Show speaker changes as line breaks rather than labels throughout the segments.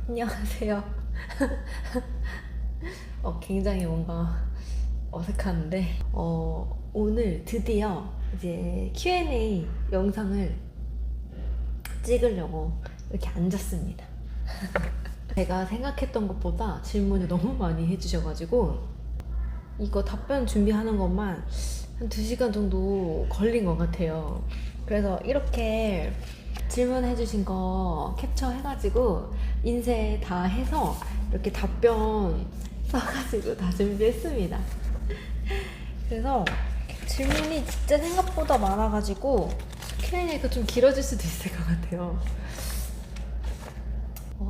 안녕하세요. 굉장히 뭔가 어색한데, 오늘 드디어 이제 Q&A 영상을 찍으려고 이렇게 앉았습니다. 제가 생각했던 것보다 질문을 너무 많이 해주셔가지고, 이거 답변 준비하는 것만 한 2시간 정도 걸린 것 같아요. 그래서 이렇게 질문해주신 거 캡처해가지고 인쇄 다 해서 이렇게 답변 써가지고 다 준비했습니다. 그래서 질문이 진짜 생각보다 많아가지고 Q&A가 좀 길어질 수도 있을 것 같아요.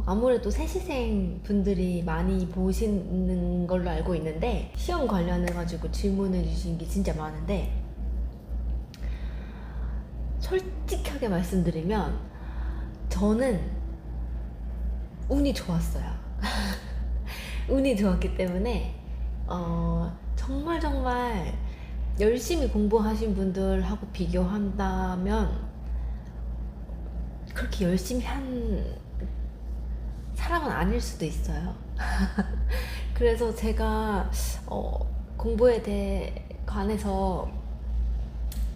아무래도 세시생 분들이 많이 보시는 걸로 알고 있는데, 시험 관련해가지고 질문해 주신 게 진짜 많은데, 솔직하게 말씀드리면 저는 운이 좋았어요. 운이 좋았기 때문에 정말 열심히 공부하신 분들하고 비교한다면 그렇게 열심히 한 사람은 아닐 수도 있어요. 그래서 제가 공부에 대해 관해서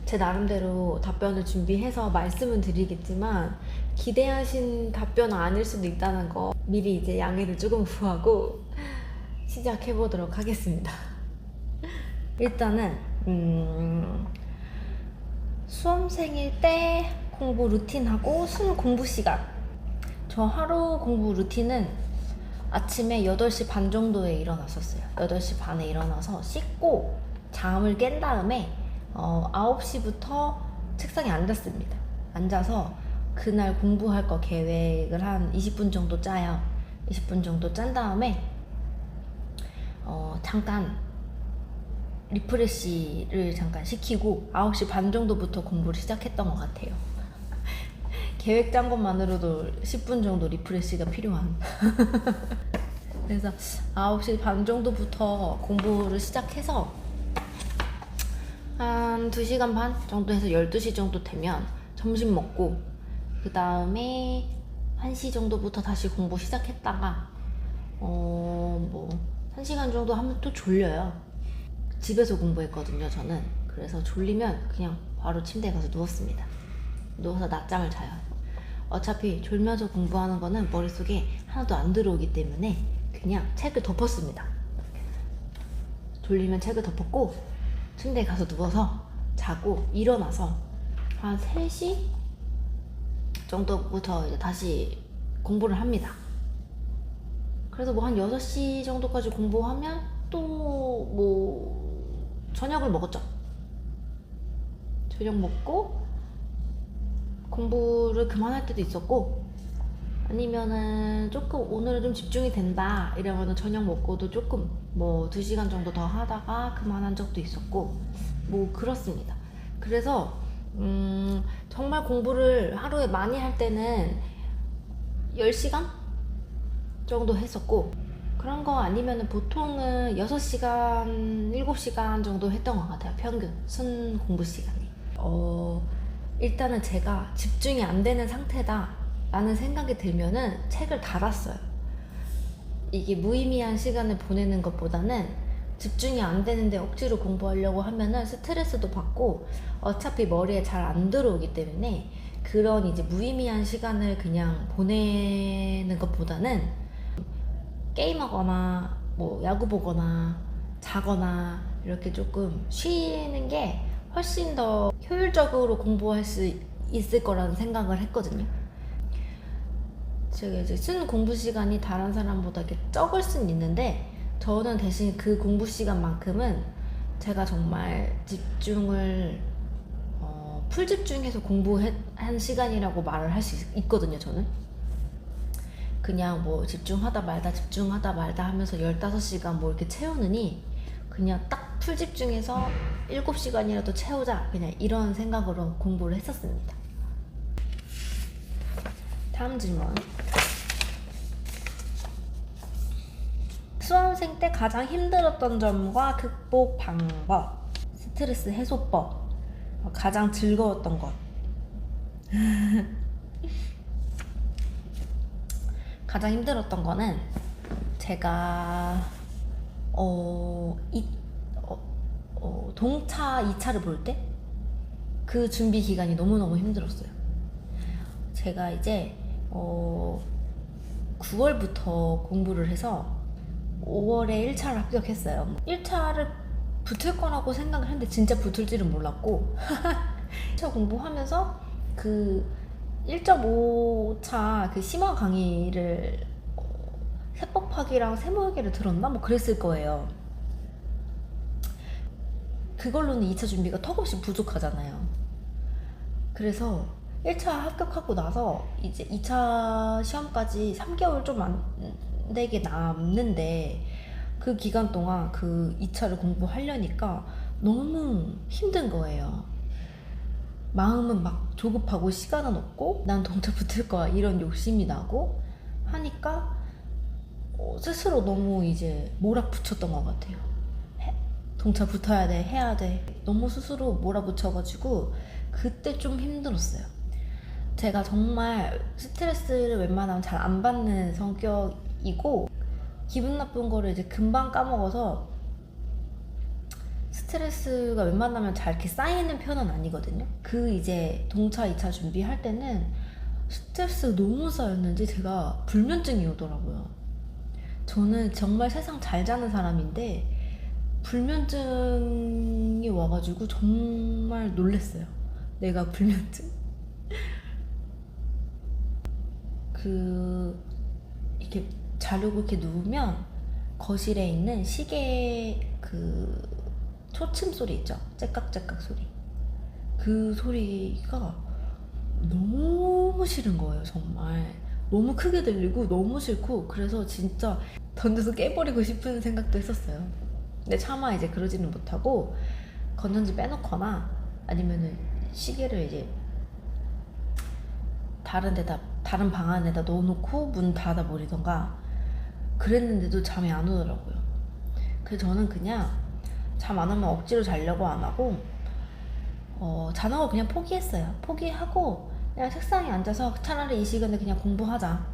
제 나름대로 답변을 준비해서 말씀은 드리겠지만, 기대하신 답변은 아닐 수도 있다는 거 미리 이제 양해를 조금 구하고 시작해 보도록 하겠습니다. 일단은 수험생일 때 공부 루틴하고 순 공부 시간. 저 하루 공부 루틴은 아침에 8시 반 정도에 일어났었어요. 8시 반에 일어나서 씻고 잠을 깬 다음에 9시부터 책상에 앉았습니다. 앉아서 그날 공부할 거 계획을 한 20분 정도 짜요. 20분 정도 짠 다음에 잠깐 리프레시를 잠깐 시키고 9시 반 정도부터 공부를 시작했던 것 같아요. 계획 짠 것만으로도 10분 정도 리프레시가 필요한. 그래서 9시 반 정도부터 공부를 시작해서 한 2시간 반 정도 해서 12시 정도 되면 점심 먹고, 그 다음에 1시 정도부터 다시 공부 시작했다가 1시간 정도 하면 또 졸려요. 집에서 공부했거든요, 저는. 그래서 졸리면 그냥 바로 침대에 가서 누웠습니다. 누워서 낮잠을 자요. 어차피 졸면서 공부하는 거는 머릿속에 하나도 안 들어오기 때문에 그냥 책을 덮었습니다. 졸리면 책을 덮었고 침대에 가서 누워서 자고, 일어나서 한 3시 정도부터 이제 다시 공부를 합니다. 그래서 한 6시 정도까지 공부하면 또 저녁을 먹었죠. 저녁 먹고 공부를 그만할 때도 있었고, 아니면은 조금 오늘은 좀 집중이 된다 이러면은 저녁 먹고도 조금 2시간 정도 더 하다가 그만한 적도 있었고, 그렇습니다. 그래서 정말 공부를 하루에 많이 할 때는 10시간 정도 했었고, 그런 거 아니면은 보통은 6시간, 7시간 정도 했던 것 같아요. 평균 순 공부 시간이. 일단은 제가 집중이 안 되는 상태다 라는 생각이 들면은 책을 닫았어요. 이게 무의미한 시간을 보내는 것보다는 집중이 안 되는데 억지로 공부하려고 하면은 스트레스도 받고 어차피 머리에 잘 안 들어오기 때문에, 그런 이제 무의미한 시간을 그냥 보내는 것보다는 게임하거나 야구 보거나 자거나 이렇게 조금 쉬는 게 훨씬 더 효율적으로 공부할 수 있을 거라는 생각을 했거든요. 제가 이제 쓴 공부 시간이 다른 사람보다 이렇게 적을 순 있는데, 저는 대신 그 공부 시간만큼은 제가 정말 집중을 풀 집중해서 공부한 시간이라고 말을 할 수 있거든요. 저는 그냥 집중하다 말다 하면서 15시간 이렇게 채우느니 그냥 딱 풀 집중해서 7시간이라도 채우자, 그냥 이런 생각으로 공부를 했었습니다. 다음 질문. 수험생 때 가장 힘들었던 점과 극복 방법, 스트레스 해소법, 가장 즐거웠던 것. 가장 힘들었던 거는 제가 동차 2차를 볼 때 그 준비 기간이 너무너무 힘들었어요. 제가 이제 9월부터 공부를 해서 5월에 1차를 합격했어요. 1차를 붙을 거라고 생각을 했는데 진짜 붙을 줄은 몰랐고 1차 공부하면서 그 1.5차 그 심화 강의를 세법학이랑 세모회계를 들었나? 뭐 그랬을 거예요. 그걸로는 2차 준비가 턱없이 부족하잖아요. 그래서 1차 합격하고 나서 이제 2차 시험까지 3개월 좀 안 되게 남는데 그 기간 동안 그 2차를 공부하려니까 너무 힘든 거예요. 마음은 막 조급하고 시간은 없고 난 동차 붙을 거야 이런 욕심이 나고 하니까 스스로 너무 이제 몰아붙였던 것 같아요. 동차 붙어야 돼, 해야 돼. 너무 스스로 몰아붙여가지고 그때 좀 힘들었어요. 제가 정말 스트레스를 웬만하면 잘 안 받는 성격이고 기분 나쁜 거를 이제 금방 까먹어서 스트레스가 웬만하면 잘 이렇게 쌓이는 편은 아니거든요. 그 이제 동차 2차 준비할 때는 스트레스가 너무 쌓였는지 제가 불면증이 오더라고요. 저는 정말 세상 잘 자는 사람인데 불면증이 와가지고 정말 놀랬어요. 내가 불면증? 이렇게 자려고 이렇게 누우면 거실에 있는 시계 그 초침 소리 있죠? 째깍째깍 소리. 그 소리가 너무 싫은 거예요, 정말. 너무 크게 들리고 너무 싫고 그래서 진짜 던져서 깨버리고 싶은 생각도 했었어요. 근데 차마 이제 그러지는 못하고 건전지 빼놓거나 아니면은 시계를 이제 다른 방 안에다 넣어놓고 문 닫아버리던가 그랬는데도 잠이 안 오더라고요. 그래서 저는 그냥 잠 안 오면 억지로 자려고 안 하고 자는 거 그냥 포기했어요. 포기하고 그냥 책상에 앉아서 차라리 이 시간에 그냥 공부하자.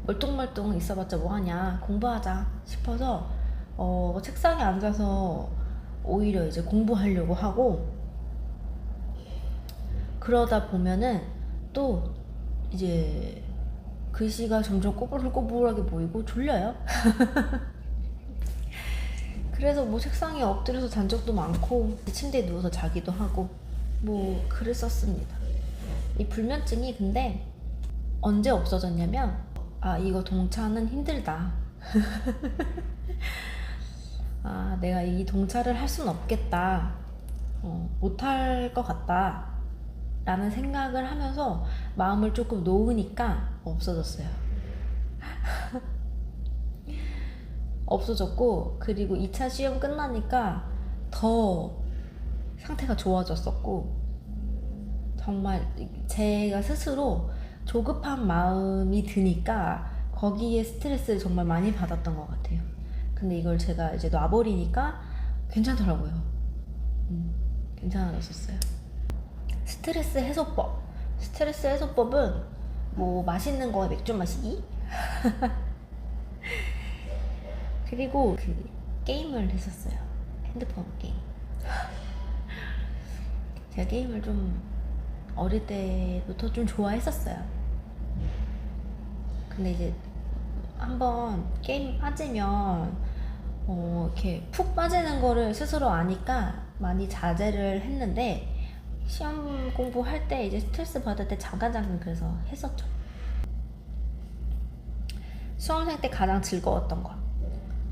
멀뚱멀뚱 있어봤자 뭐하냐. 공부하자 싶어서 책상에 앉아서 오히려 이제 공부하려고 하고 그러다 보면은 또 이제 글씨가 점점 꼬불꼬불하게 보이고 졸려요. 그래서 뭐 책상에 엎드려서 잔 적도 많고 침대에 누워서 자기도 하고 뭐 그랬었습니다. 이 불면증이 근데 언제 없어졌냐면 이거 동차는 힘들다. 내가 이 동차를 할 수는 없겠다. 못할 것 같다. 라는 생각을 하면서 마음을 조금 놓으니까 없어졌어요. 없어졌고 그리고 2차 시험 끝나니까 더 상태가 좋아졌었고 정말 제가 스스로 조급한 마음이 드니까 거기에 스트레스를 정말 많이 받았던 것 같아요. 근데 이걸 제가 이제 놔버리니까 괜찮더라고요. 괜찮아졌었어요. 스트레스 해소법은 뭐 맛있는 거에 맥주 마시기 그리고 그 게임을 했었어요. 핸드폰 게임. 제가 게임을 좀 어릴 때부터 좀 좋아했었어요. 근데 이제 한번 게임 빠지면 이렇게 푹 빠지는 거를 스스로 아니까 많이 자제를 했는데 시험 공부할 때 이제 스트레스 받을 때 잠깐 그래서 했었죠. 수험생 때 가장 즐거웠던 거.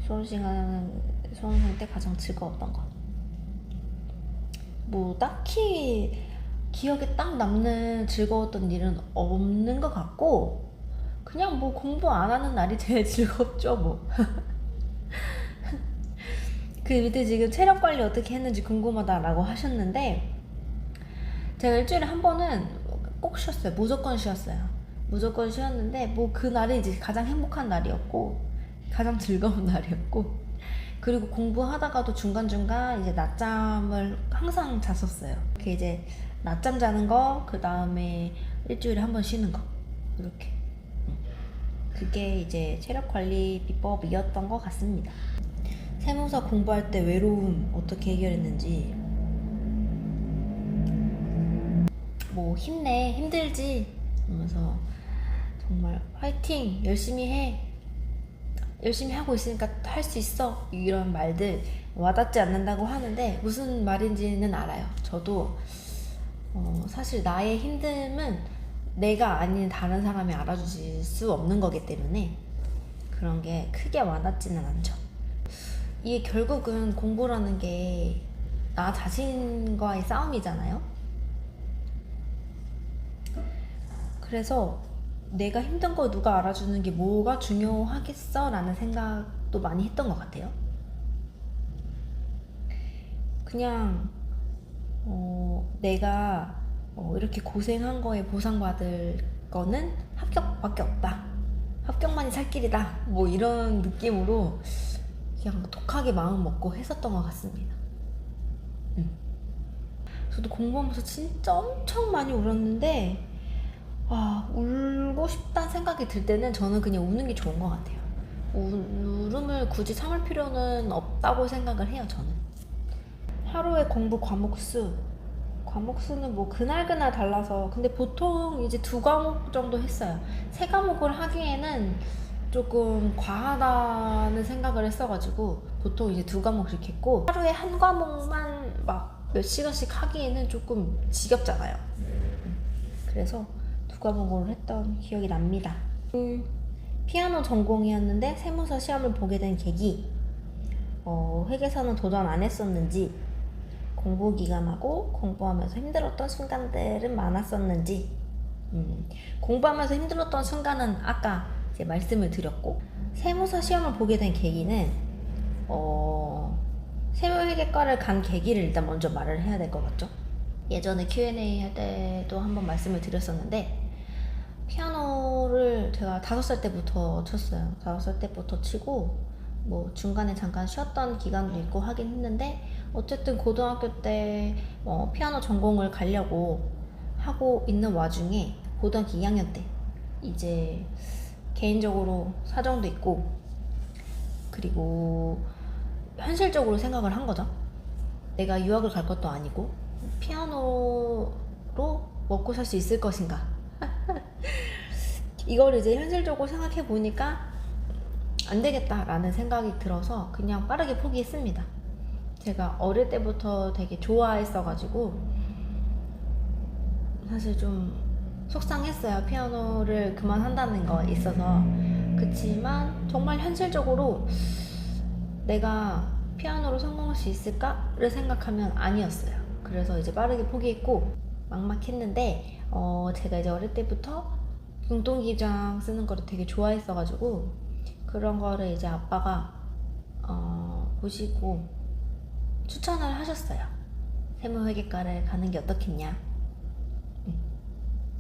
수험생 때 가장 즐거웠던 거. 뭐 딱히 기억에 딱 남는 즐거웠던 일은 없는 것 같고 그냥 뭐 공부 안 하는 날이 제일 즐겁죠 뭐. 그 밑에 지금 체력 관리 어떻게 했는지 궁금하다라고 하셨는데 제가 일주일에 한 번은 꼭 쉬었어요. 무조건 쉬었어요. 무조건 쉬었는데 뭐 그날이 이제 가장 행복한 날이었고 가장 즐거운 날이었고 그리고 공부하다가도 중간중간 이제 낮잠을 항상 잤었어요. 이렇게 이제 낮잠 자는 거, 그 다음에 일주일에 한 번 쉬는 거 이렇게. 그게 이제 체력 관리 비법이었던 것 같습니다. 세무사 공부할 때 외로움 어떻게 해결했는지, 뭐 힘내, 힘들지 하면서 정말 화이팅, 열심히 해, 열심히 하고 있으니까 할 수 있어, 이런 말들 와닿지 않는다고 하는데 무슨 말인지는 알아요. 저도 사실 나의 힘듦은 내가 아닌 다른 사람이 알아주실 수 없는 거기 때문에 그런 게 크게 와닿지는 않죠. 이게 결국은 공부라는 게 나 자신과의 싸움이잖아요. 그래서 내가 힘든 거 누가 알아주는 게 뭐가 중요하겠어? 라는 생각도 많이 했던 것 같아요. 그냥 내가 이렇게 고생한 거에 보상받을 거는 합격밖에 없다. 합격만이 살 길이다. 뭐 이런 느낌으로 그냥 독하게 마음 먹고 했었던 것 같습니다. 저도 공부하면서 진짜 엄청 많이 울었는데 울고 싶다는 생각이 들 때는 저는 그냥 우는 게 좋은 것 같아요. 울음을 굳이 참을 필요는 없다고 생각을 해요, 저는. 하루에 공부 과목 수는 뭐 그날그날 달라서, 근데 보통 이제 2과목 정도 했어요. 3과목을 하기에는 조금 과하다는 생각을 했어가지고 보통 이제 2과목씩 했고, 하루에 1과목만 막 몇 시간씩 하기에는 조금 지겹잖아요. 그래서 2과목으로 했던 기억이 납니다. 피아노 전공이었는데 세무사 시험을 보게 된 계기, 회계사는 도전 안 했었는지, 공부 기간하고 공부하면서 힘들었던 순간들은 많았었는지. 공부하면서 힘들었던 순간은 아까 이제 말씀을 드렸고, 세무사 시험을 보게 된 계기는 세무회계과를 간 계기를 일단 먼저 말을 해야 될 것 같죠. 예전에 Q&A 할 때도 한번 말씀을 드렸었는데, 피아노를 제가 5살 때부터 쳤어요. 5살 때부터 치고 뭐 중간에 잠깐 쉬었던 기간도 있고 하긴 했는데, 어쨌든 고등학교 때 피아노 전공을 가려고 하고 있는 와중에 고등학교 2학년 때 이제 개인적으로 사정도 있고, 그리고 현실적으로 생각을 한 거죠. 내가 유학을 갈 것도 아니고 피아노로 먹고 살 수 있을 것인가. 이걸 이제 현실적으로 생각해 보니까 안 되겠다라는 생각이 들어서 그냥 빠르게 포기했습니다. 제가 어릴 때부터 되게 좋아했어가지고 사실 좀 속상했어요. 피아노를 그만한다는 거 있어서. 그치만 정말 현실적으로 내가 피아노로 성공할 수 있을까를 생각하면 아니었어요. 그래서 이제 빠르게 포기했고 막막했는데, 제가 이제 어릴 때부터 공동기장 쓰는 거를 되게 좋아했어가지고 그런 거를 이제 아빠가 보시고 추천을 하셨어요. 세무회계과를 가는 게 어떻겠냐.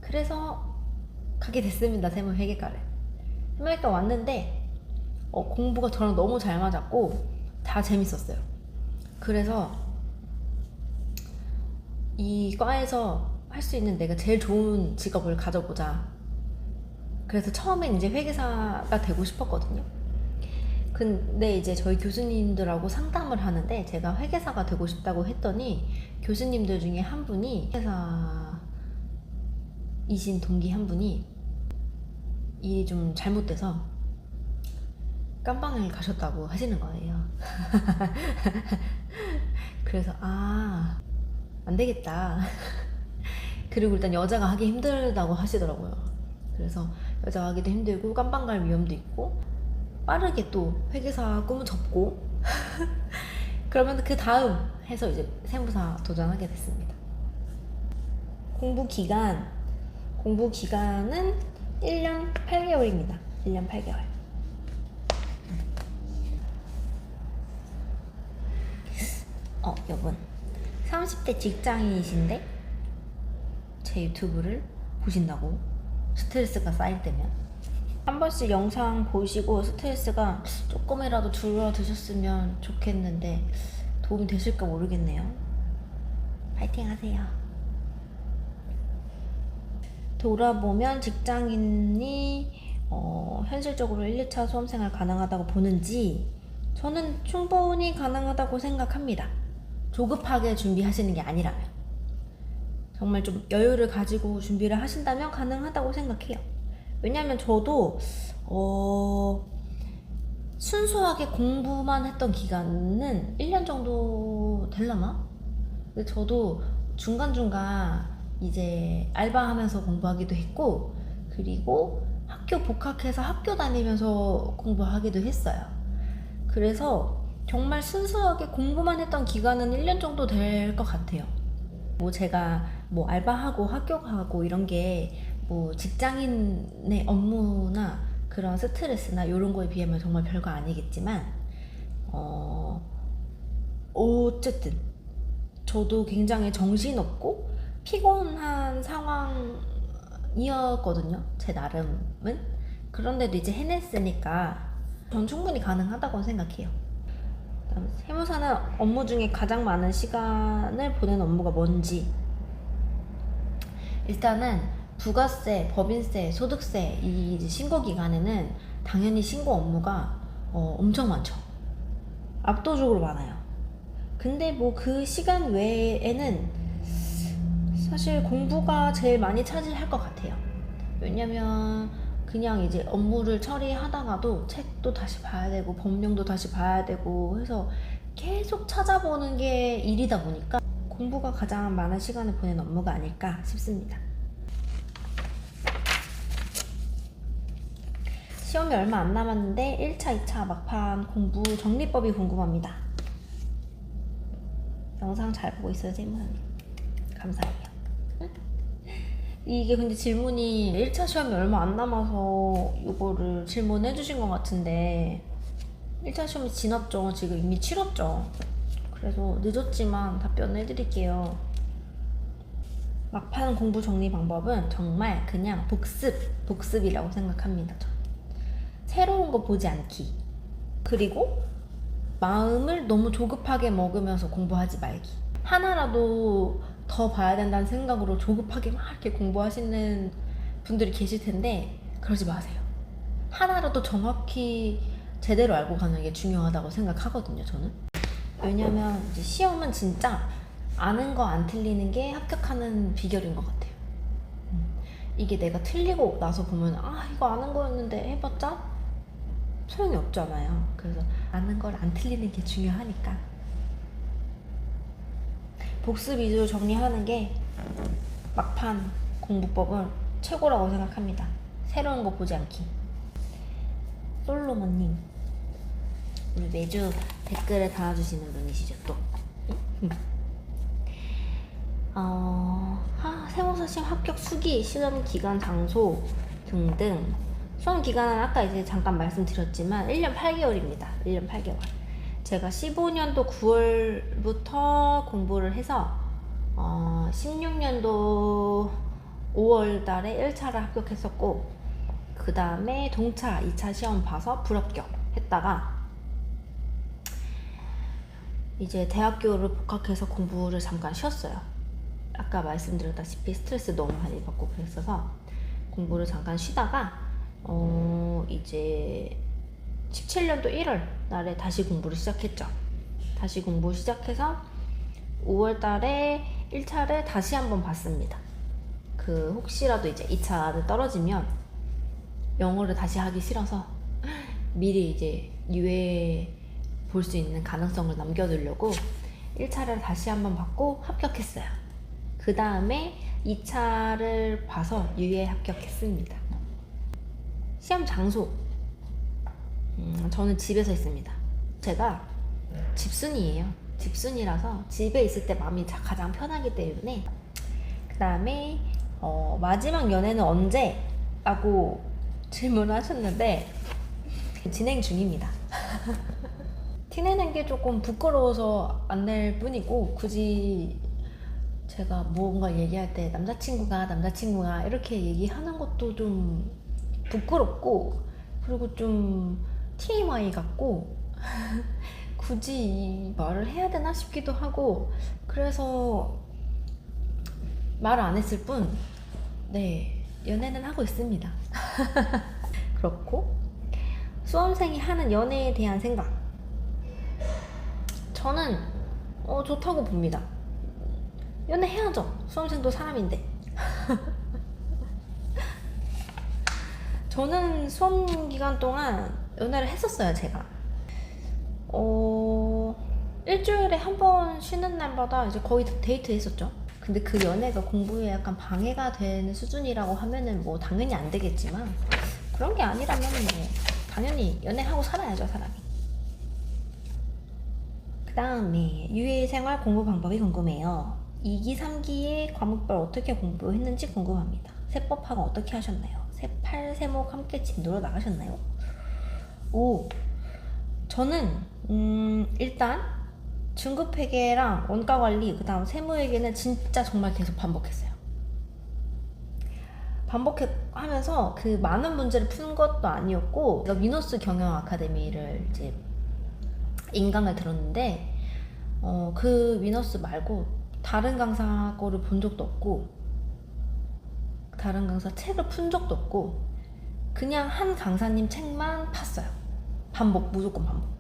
그래서 가게 됐습니다. 세무회계과를. 세무회계과 왔는데 공부가 저랑 너무 잘 맞았고 다 재밌었어요. 그래서 이 과에서 할 수 있는 내가 제일 좋은 직업을 가져보자. 그래서 처음엔 이제 회계사가 되고 싶었거든요. 근데 이제 저희 교수님들하고 상담을 하는데 제가 회계사가 되고 싶다고 했더니 교수님들 중에 한 분이, 회계사이신 동기 한 분이 일이 좀 잘못돼서 깜방을 가셨다고 하시는 거예요. 그래서 안 되겠다. 그리고 일단 여자가 하기 힘들다고 하시더라고요. 그래서 여자가 하기도 힘들고 깜방 갈 위험도 있고 빠르게 또 회계사 꿈은 접고 그러면 그 다음 해서 이제 세무사 도전하게 됐습니다. 공부 기간은 1년 8개월입니다. 1년 8개월. 여분 30대 직장인이신데 제 유튜브를 보신다고 스트레스가 쌓일 때면 한 번씩 영상 보시고 스트레스가 조금이라도 줄어드셨으면 좋겠는데 도움이 되실까 모르겠네요. 파이팅 하세요. 돌아보면 직장인이 현실적으로 1, 2차 수험생활 가능하다고 보는지 저는 충분히 가능하다고 생각합니다. 조급하게 준비하시는 게 아니라면. 정말 좀 여유를 가지고 준비를 하신다면 가능하다고 생각해요. 왜냐면 저도 순수하게 공부만 했던 기간은 1년 정도 될라나? 근데 저도 중간중간 이제 알바하면서 공부하기도 했고, 그리고 학교 복학해서 학교 다니면서 공부하기도 했어요. 그래서 정말 순수하게 공부만 했던 기간은 1년 정도 될 것 같아요. 뭐 제가 뭐 알바하고 학교 가고 이런 게 뭐 직장인의 업무나 그런 스트레스나 이런 거에 비하면 정말 별거 아니겠지만 어쨌든 저도 굉장히 정신없고 피곤한 상황이었거든요. 제 나름은. 그런데도 이제 해냈으니까 전 충분히 가능하다고 생각해요. 세무사는 업무 중에 가장 많은 시간을 보낸 업무가 뭔지. 일단은 부가세, 법인세, 소득세 이 신고 기간에는 당연히 신고 업무가 엄청 많죠. 압도적으로 많아요. 근데 뭐 그 시간 외에는 사실 공부가 제일 많이 차지할 것 같아요. 왜냐면 그냥 이제 업무를 처리하다가도 책도 다시 봐야 되고 법령도 다시 봐야 되고 해서 계속 찾아보는 게 일이다 보니까 공부가 가장 많은 시간을 보낸 업무가 아닐까 싶습니다. 시험이 얼마 안 남았는데 1차, 2차 막판 공부 정리법이 궁금합니다. 영상 잘 보고 있어요, 세무사님. 감사해요. 이게 근데 질문이 1차 시험이 얼마 안 남아서 이거를 질문해 주신 것 같은데 1차 시험이 지났죠. 지금 이미 치렀죠. 그래서 늦었지만 답변을 해드릴게요. 막판 공부 정리 방법은 정말 그냥 복습이라고 생각합니다. 저는. 새로운 거 보지 않기. 그리고 마음을 너무 조급하게 먹으면서 공부하지 말기. 하나라도 더 봐야 된다는 생각으로 조급하게 막 이렇게 공부하시는 분들이 계실 텐데 그러지 마세요. 하나라도 정확히 제대로 알고 가는 게 중요하다고 생각하거든요, 저는. 왜냐면 이제 시험은 진짜 아는 거 안 틀리는 게 합격하는 비결인 것 같아요. 이게 내가 틀리고 나서 보면 이거 아는 거였는데 해봤자 소용이 없잖아요. 그래서 아는 걸 안 틀리는 게 중요하니까 복습 위주로 정리하는 게 막판 공부법은 최고라고 생각합니다. 새로운 거 보지 않기. 솔로몬님, 우리 매주 댓글에 달아주시는 분이시죠 또. 세무사 시험 합격 수기, 시험 기간, 장소 등등. 수험 기간은 아까 이제 잠깐 말씀드렸지만 1년 8개월입니다. 1년 8개월. 제가 15년도 9월부터 공부를 해서 16년도 5월 달에 1차를 합격했었고, 그 다음에 동차 2차 시험 봐서 불합격 했다가 이제 대학교를 복학해서 공부를 잠깐 쉬었어요. 아까 말씀드렸다시피 스트레스 너무 많이 받고 그랬어서 공부를 잠깐 쉬다가 이제 17년도 1월 날에 다시 공부를 시작했죠. 다시 공부 시작해서 5월 달에 1차를 다시 한번 봤습니다. 혹시라도 이제 2차를 떨어지면 영어를 다시 하기 싫어서 미리 이제 유예 볼 수 있는 가능성을 남겨두려고 1차를 다시 한번 봤고 합격했어요. 그 다음에 2차를 봐서 유예 합격했습니다. 시험 장소, 저는 집에서 했습니다. 제가 집순이에요. 집순이라서 집에 있을 때 마음이 가장 편하기 때문에. 그 다음에 마지막 연애는 언제? 라고 질문을 하셨는데 진행 중입니다. 티내는 게 조금 부끄러워서 안 낼 뿐이고, 굳이 제가 뭔가 얘기할 때 남자친구가 이렇게 얘기하는 것도 좀 부끄럽고, 그리고 좀 TMI 같고 굳이 이 말을 해야 되나 싶기도 하고, 그래서 말을 안 했을 뿐, 네, 연애는 하고 있습니다. 그렇고, 수험생이 하는 연애에 대한 생각. 저는 좋다고 봅니다. 연애해야죠. 수험생도 사람인데. 저는 수험 기간 동안 연애를 했었어요, 제가. 일주일에 한 번 쉬는 날마다 이제 거의 데이트 했었죠. 근데 그 연애가 공부에 약간 방해가 되는 수준이라고 하면은 뭐 당연히 안 되겠지만, 그런 게 아니라면 뭐 당연히 연애하고 살아야죠, 사람이. 그 다음에 유해생활 공부 방법이 궁금해요. 2기, 3기에 과목별 어떻게 공부했는지 궁금합니다. 세법학은 어떻게 하셨나요? 세8 세목 함께 진도로 나가셨나요? 저는 일단 중급회계랑 원가관리, 그 다음 세무회계는 진짜 정말 계속 반복했어요. 반복하면서 그 많은 문제를 푸는 것도 아니었고, 제가 미노스 경영 아카데미를 이제 인강을 들었는데, 그 미노스 말고 다른 강사 거를 본 적도 없고, 다른 강사 책을 푼 적도 없고, 그냥 한 강사님 책만 팠어요. 무조건 반복.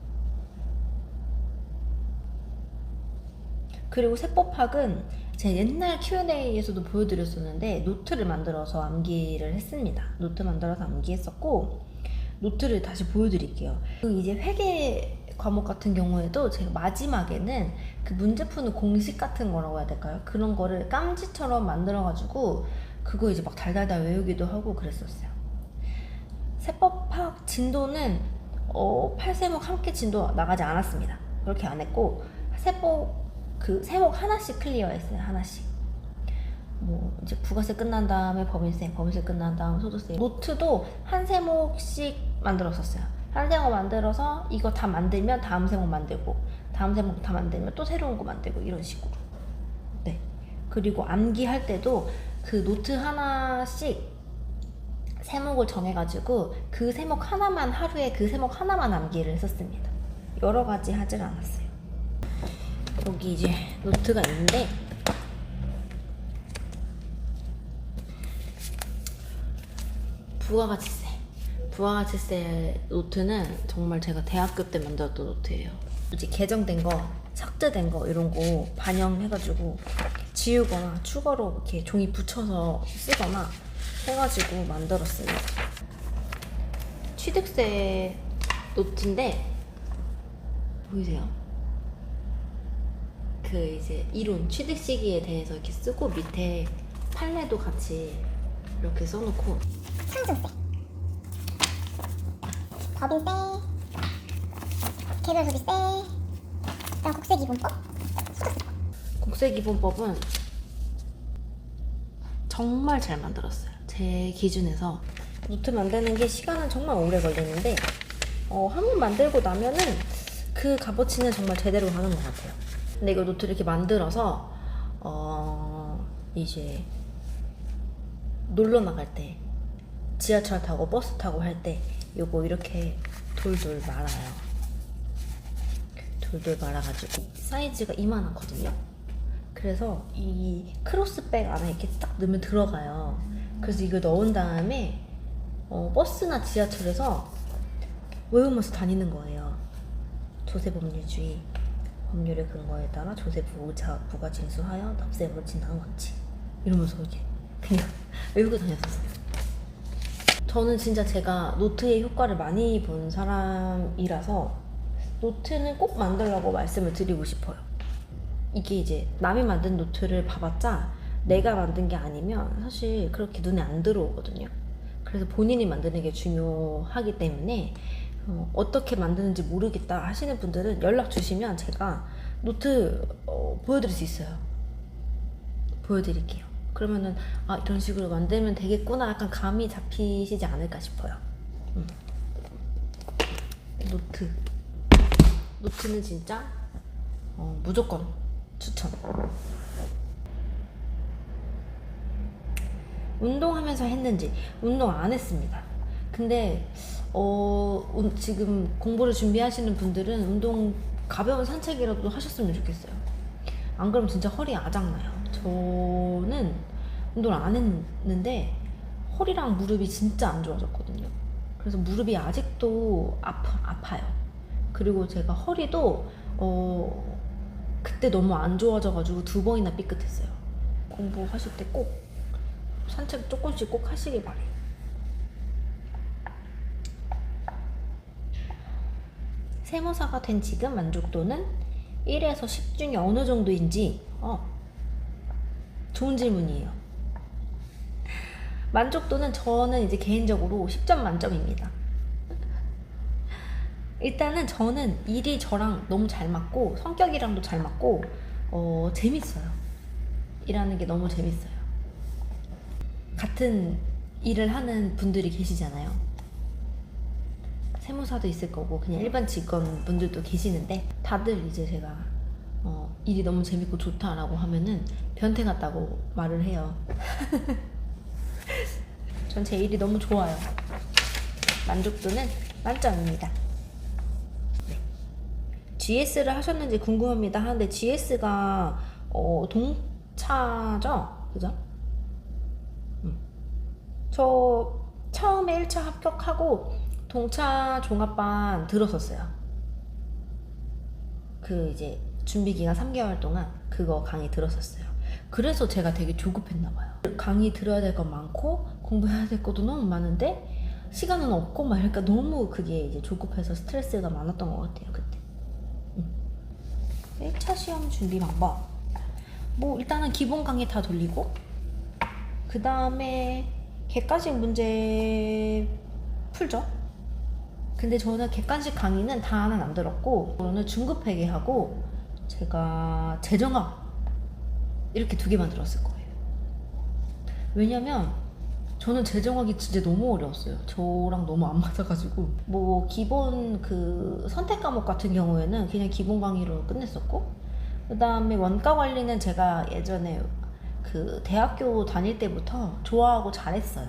그리고 세법학은 제가 옛날 Q&A에서도 보여드렸었는데, 노트를 만들어서 암기를 했습니다. 노트 만들어서 암기했었고, 노트를 다시 보여드릴게요. 이제 회계 과목 같은 경우에도 제가 마지막에는 그 문제 푸는 공식 같은 거라고 해야 될까요? 그런 거를 깜지처럼 만들어가지고 그거 이제 막 달달달 외우기도 하고 그랬었어요. 세법학 진도는 8세목 함께 진도 나가지 않았습니다. 그렇게 안 했고, 그 세목 하나씩 클리어했어요. 하나씩. 뭐 이제 부가세 끝난 다음에 법인세 끝난 다음 소득세. 노트도 한 세목씩 만들었었어요. 한 세목 만들어서 이거 다 만들면 다음 세목 만들고, 다음 세목 다 만들면 또 새로운 거 만들고, 이런 식으로. 네. 그리고 암기할 때도 그 노트 하나씩 세목을 정해가지고 그 세목 하나만, 하루에 그 세목 하나만 암기를 했었습니다. 여러 가지 하질 않았어요. 여기 이제 노트가 있는데, 부가가치세 노트는 정말 제가 대학교 때 만들었던 노트예요. 이제 개정된 거, 삭제된 거 이런 거 반영해가지고 지우거나 추가로 이렇게 종이 붙여서 쓰거나 해가지고 만들었습니다. 취득세 노트인데 보이세요? 그 이제 이론, 취득 시기에 대해서 이렇게 쓰고, 밑에 판례도 같이 이렇게 써놓고,
상승세, 법인세, 개별소비세, 그다음 국세기본법, 소득세법.
국세기본법은 정말 잘 만들었어요. 제 기준에서. 노트 만드는 게 시간은 정말 오래 걸리는데, 한 번 만들고 나면은 그 값어치는 정말 제대로 하는 것 같아요. 근데 이거 노트를 이렇게 만들어서 이제 놀러 나갈 때, 지하철 타고 버스 타고 할 때 요거 이렇게 돌돌 말아요. 돌돌 말아가지고 사이즈가 이만하거든요. 그래서 이 크로스백 안에 이렇게 딱 넣으면 들어가요. 그래서 이거 넣은 다음에 버스나 지하철에서 외우면서 다니는 거예요. 조세법률주의, 법률의 근거에 따라 조세 부가 징수하여 납세액으로 진단한 것지, 이러면서 이렇게 그냥 외우고 다녔었어요. 저는 진짜 제가 노트의 효과를 많이 본 사람이라서 노트는 꼭 만들라고 말씀을 드리고 싶어요. 이게 이제 남이 만든 노트를 봐봤자 내가 만든 게 아니면 사실 그렇게 눈에 안 들어오거든요. 그래서 본인이 만드는 게 중요하기 때문에 어떻게 만드는지 모르겠다 하시는 분들은 연락 주시면 제가 노트 보여드릴 수 있어요. 보여드릴게요. 그러면은 이런 식으로 만들면 되겠구나, 약간 감이 잡히시지 않을까 싶어요. 노트는 진짜 무조건 추천. 운동하면서 했는지, 운동 안 했습니다. 근데 지금 공부를 준비하시는 분들은 운동, 가벼운 산책이라도 하셨으면 좋겠어요. 안 그러면 진짜 허리 아작나요. 저는 운동을 안 했는데 허리랑 무릎이 진짜 안 좋아졌거든요. 그래서 무릎이 아직도 아파요. 그리고 제가 허리도 그때 너무 안 좋아져가지고 2번이나 삐끗했어요. 공부하실 때 꼭 산책 조금씩 꼭 하시길 바래요. 세무사가 된 지금 만족도는 1에서 10 중에 어느 정도인지 좋은 질문이에요. 만족도는 저는 이제 개인적으로 10점 만점입니다. 일단은 저는 일이 저랑 너무 잘 맞고 성격이랑도 잘 맞고 재밌어요. 일하는 게 너무 재밌어요. 같은 일을 하는 분들이 계시잖아요. 세무사도 있을 거고 그냥 일반 직원분들도 계시는데 다들 이제 제가 일이 너무 재밌고 좋다라고 하면은 변태 같다고 말을 해요. 전 제 일이 너무 좋아요. 만족도는 만점입니다. 네. GS를 하셨는지 궁금합니다 하는데 GS가 동차죠? 그죠? 저 처음에 1차 합격하고 동차 종합반 들었었어요. 그 이제 준비기간 3개월 동안 그거 강의 들었었어요. 그래서 제가 되게 조급했나봐요. 강의 들어야 될 건 많고 공부해야 될 것도 너무 많은데 시간은 없고 막 이러니까 너무 그게 이제 조급해서 스트레스가 많았던 것 같아요 그때. 1차 시험 준비 방법 뭐 일단은 기본 강의 다 돌리고 그 다음에 객관식 문제 풀죠. 근데 저는 객관식 강의는 다는 안 들었고 저는 중급 회계하고 제가 재정학 이렇게 2개만 들었을 거예요. 왜냐면 저는 재정학이 진짜 너무 어려웠어요. 저랑 너무 안 맞아가지고 뭐 기본 그 선택 과목 같은 경우에는 그냥 기본 강의로 끝냈었고 그 다음에 원가 관리는 제가 예전에 그 대학교 다닐 때부터 좋아하고 잘했어요.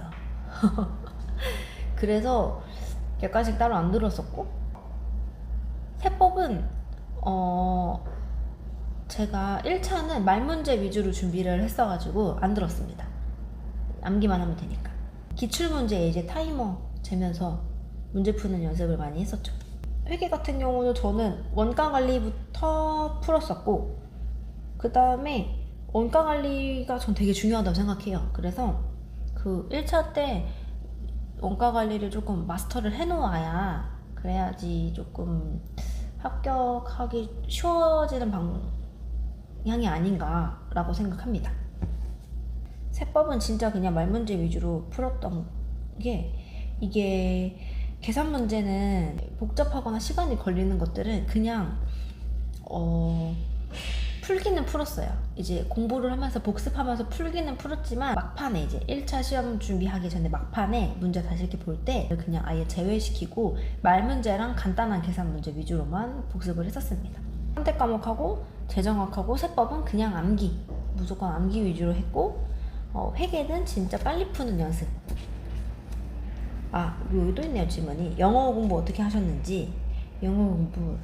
그래서 객관식 따로 안 들었었고 세법은 제가 1차는 말문제 위주로 준비를 했어가지고 안 들었습니다. 암기만 하면 되니까. 기출문제에 이제 타이머 재면서 문제 푸는 연습을 많이 했었죠. 회계 같은 경우는 저는 원가 관리부터 풀었었고 그 다음에 원가 관리가 전 되게 중요하다고 생각해요. 그래서 그 1차 때 원가 관리를 조금 마스터를 해놓아야 그래야지 조금 합격하기 쉬워지는 방향이 아닌가라고 생각합니다. 세법은 진짜 그냥 말문제 위주로 풀었던 게 이게 계산 문제는 복잡하거나 시간이 걸리는 것들은 그냥 풀기는 풀었어요. 이제 공부를 하면서 복습하면서 풀기는 풀었지만 막판에 이제 1차 시험 준비하기 전에 막판에 문제 다시 이렇게 볼 때 그냥 아예 제외시키고 말문제랑 간단한 계산 문제 위주로만 복습을 했었습니다. 선택 과목하고 재정학하고 세법은 그냥 암기 무조건 암기 위주로 했고 회계는 진짜 빨리 푸는 연습. 여기도 있네요 질문이. 영어 공부 어떻게 하셨는지. 영어 공부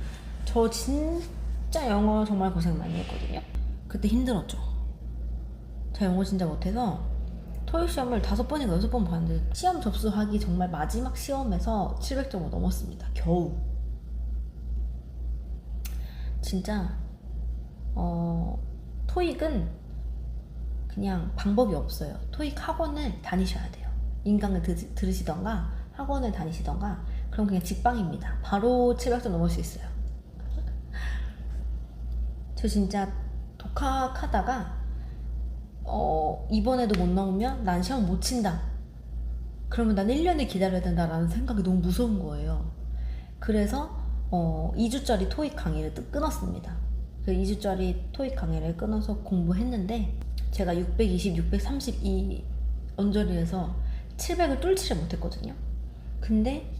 저 진짜 영어 정말 고생 많이 했거든요. 그때 힘들었죠. 제가 영어 진짜 못해서 토익 시험을 5번인가 6번 봤는데 시험 접수하기 정말 마지막 시험에서 700점을 넘었습니다. 겨우. 진짜 토익은 그냥 방법이 없어요. 토익 학원을 다니셔야 돼요. 인강을 들으시던가 학원을 다니시던가 그럼 그냥 직방입니다. 바로 700점 넘을 수 있어요. 저 진짜 독학하다가 이번에도 못 나오면 난 시험 못 친다. 그러면 난 1년을 기다려야 된다라는 생각이 너무 무서운 거예요. 그래서 2주짜리 토익 강의를 끊었습니다. 그 2주짜리 토익 강의를 끊어서 공부했는데 제가 620, 632 언저리에서 700을 뚫지를 못했거든요. 근데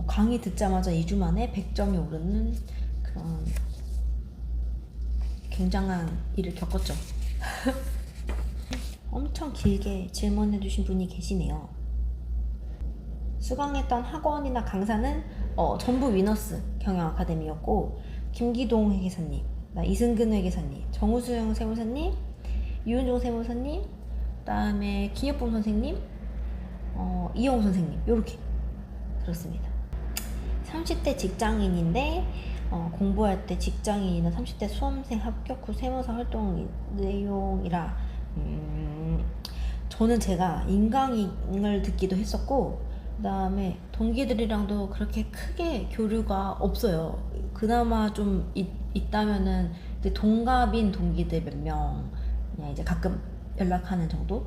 강의 듣자마자 2주 만에 100점이 오르는 그런 굉장한 일을 겪었죠. 엄청 길게 질문해주신 분이 계시네요. 수강했던 학원이나 강사는 전부 위너스 경영 아카데미였고 김기동 회계사님, 이승근 회계사님, 정우수영 세무사님, 유은종 세무사님, 그다음에 김혁봉 선생님, 이영우 선생님 요렇게 그렇습니다. 30대 직장인인데 공부할 때 직장인이나 30대 수험생 합격 후 세무사 활동 내용이라 저는 제가 인강을 듣기도 했었고 그 다음에 동기들이랑도 그렇게 크게 교류가 없어요. 그나마 좀 있다면은 이제 동갑인 동기들 몇 명 그냥 이제 가끔 연락하는 정도?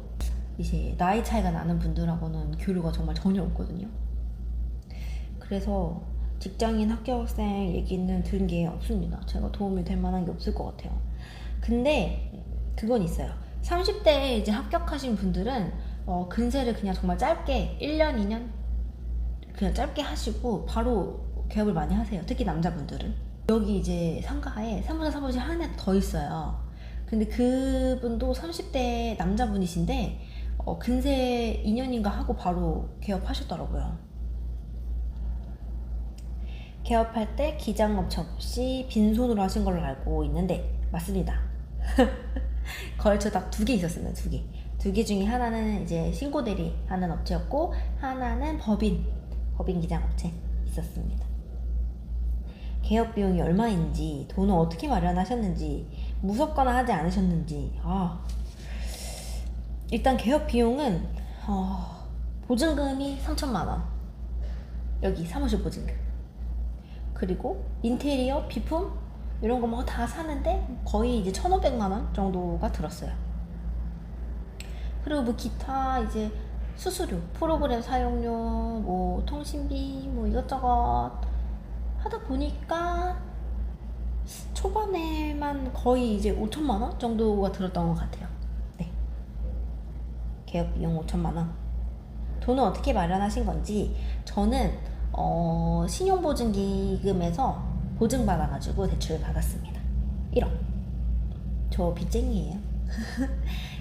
이제 나이 차이가 나는 분들하고는 교류가 정말 전혀 없거든요. 그래서 직장인 합격생 얘기는 들은 게 없습니다. 제가 도움이 될 만한 게 없을 것 같아요. 근데 그건 있어요. 30대에 이제 합격하신 분들은 근세를 그냥 정말 짧게 1년, 2년 그냥 짧게 하시고 바로 개업을 많이 하세요. 특히 남자분들은. 여기 이제 상가에 세무사 사무실 하나 더 있어요. 근데 그분도 30대 남자분이신데 근세 2년인가 하고 바로 개업하셨더라고요. 개업할 때 기장업체 없이 빈손으로 하신 걸로 알고 있는데 맞습니다. 걸쳐 딱 2개 있었습니다. 2개. 2개 중에 하나는 이제 신고대리 하는 업체였고 하나는 법인 기장업체 있었습니다. 개업 비용이 얼마인지 돈을 어떻게 마련하셨는지 무섭거나 하지 않으셨는지 일단 개업 비용은 보증금이 3천만 원 여기 사무실 보증금 그리고 인테리어, 비품 이런 거 뭐 다 사는데 거의 이제 1,500만 원 정도가 들었어요. 그리고 뭐 기타 이제 수수료, 프로그램 사용료, 뭐 통신비, 뭐 이것저것 하다 보니까 초반에만 거의 이제 5천만 원 정도가 들었던 것 같아요. 네. 개업 비용 5천만 원. 돈은 어떻게 마련하신 건지 저는 신용보증기금에서 보증받아가지고 대출을 받았습니다. 1억. 저 빚쟁이에요.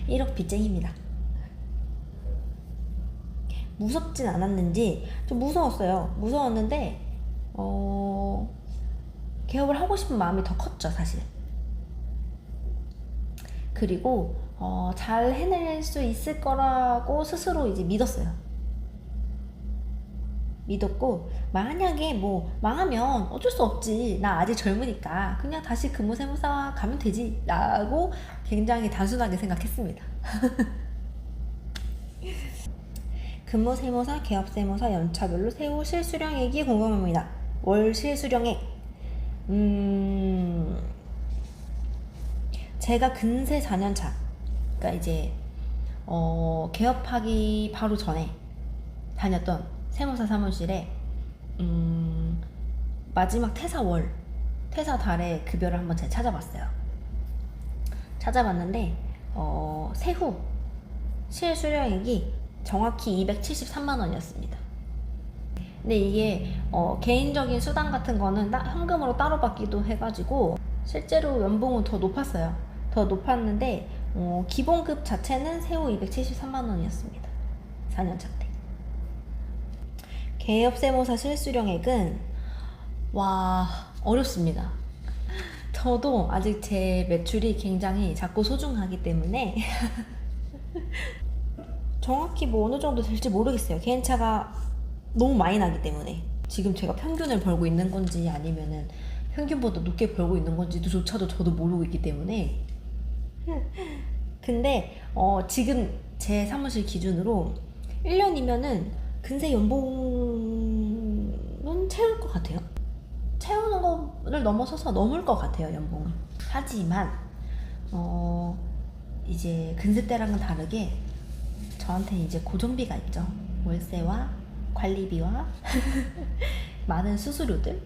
1억 빚쟁이입니다. 무섭진 않았는지 좀 무서웠어요. 무서웠는데 개업을 하고 싶은 마음이 더 컸죠, 사실. 그리고 잘 해낼 수 있을 거라고 스스로 이제 믿었어요. 믿었고 만약에 뭐 망하면 어쩔 수 없지, 나 아직 젊으니까 그냥 다시 근무세무사 가면 되지 라고 굉장히 단순하게 생각했습니다. 근무세무사, 개업세무사 연차별로 세후 실수령액이 궁금합니다. 월 실수령액 제가 근세 4년차 그러니까 이제 개업하기 바로 전에 다녔던 세무사 사무실에 마지막 퇴사 달에 급여를 한번 제가 찾아봤어요. 찾아봤는데 세후 실수령액이 정확히 273만 원이었습니다. 근데 이게 개인적인 수당 같은 거는 현금으로 따로 받기도 해가지고 실제로 연봉은 더 높았어요. 더 높았는데 기본급 자체는 세후 273만 원이었습니다. 4년차 때. 개업세무사 실수령액은 어렵습니다. 저도 아직 제 매출이 굉장히 작고 소중하기 때문에 정확히 뭐 어느 정도 될지 모르겠어요. 개인차가 너무 많이 나기 때문에 지금 제가 평균을 벌고 있는 건지 아니면은 평균보다 높게 벌고 있는 건지조차도 저도 모르고 있기 때문에 근데 지금 제 사무실 기준으로 1년이면은 근세 연봉은 채울 것 같아요. 채우는 거를 넘어서서 넘을 것 같아요, 연봉은. 하지만 이제 근세 때랑은 다르게 저한테 이제 고정비가 있죠. 월세와 관리비와 많은 수수료들.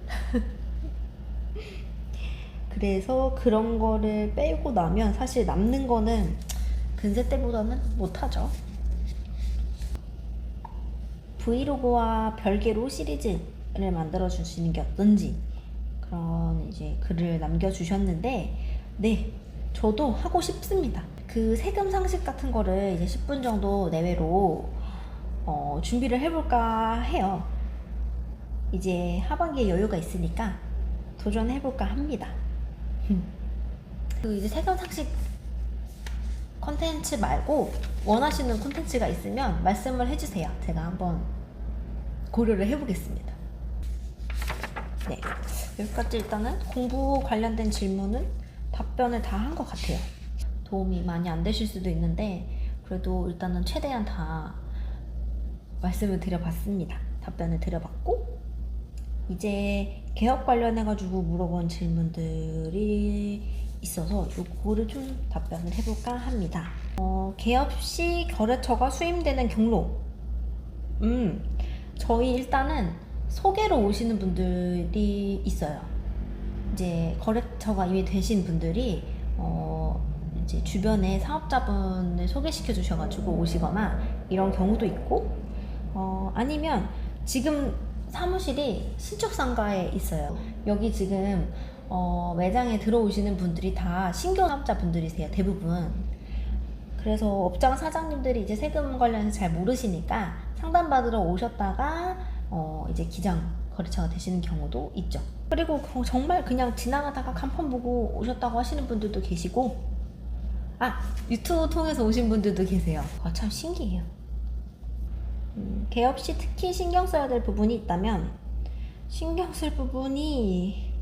그래서 그런 거를 빼고 나면 사실 남는 거는 근세 때보다는 못하죠. 브이로그와 별개로 시리즈를 만들어 주시는 게 어떤지 그런 이제 글을 남겨주셨는데 네, 저도 하고 싶습니다. 그 세금 상식 같은 거를 이제 10분 정도 내외로 준비를 해볼까 해요. 이제 하반기에 여유가 있으니까 도전해볼까 합니다. 그 이제 세금 상식 콘텐츠 말고 원하시는 콘텐츠가 있으면 말씀을 해주세요. 제가 한번 고려를 해보겠습니다. 네, 여기까지 일단은 공부 관련된 질문은 답변을 다 한 것 같아요. 도움이 많이 안 되실 수도 있는데 그래도 일단은 최대한 다 말씀을 드려봤습니다. 답변을 드려봤고 이제 개업 관련해가지고 물어본 질문들이 있어서 요거를 좀 답변을 해볼까 합니다. 개업 시 거래처가 수임되는 경로. 저희 일단은 소개로 오시는 분들이 있어요. 이제 거래처가 이미 되신 분들이 이제 주변에 사업자분을 소개시켜 주셔가지고 오시거나 이런 경우도 있고 아니면 지금 사무실이 신축상가에 있어요. 여기 지금 매장에 들어오시는 분들이 다 신규 사업자 분들이세요, 대부분. 그래서 업장 사장님들이 이제 세금 관련해서 잘 모르시니까 상담받으러 오셨다가 이제 기장 거래처가 되시는 경우도 있죠. 그리고 정말 그냥 지나가다가 간판 보고 오셨다고 하시는 분들도 계시고 유튜브 통해서 오신 분들도 계세요. 참 신기해요. 개업 시 특히 신경 써야 될 부분이 있다면 신경 쓸 부분이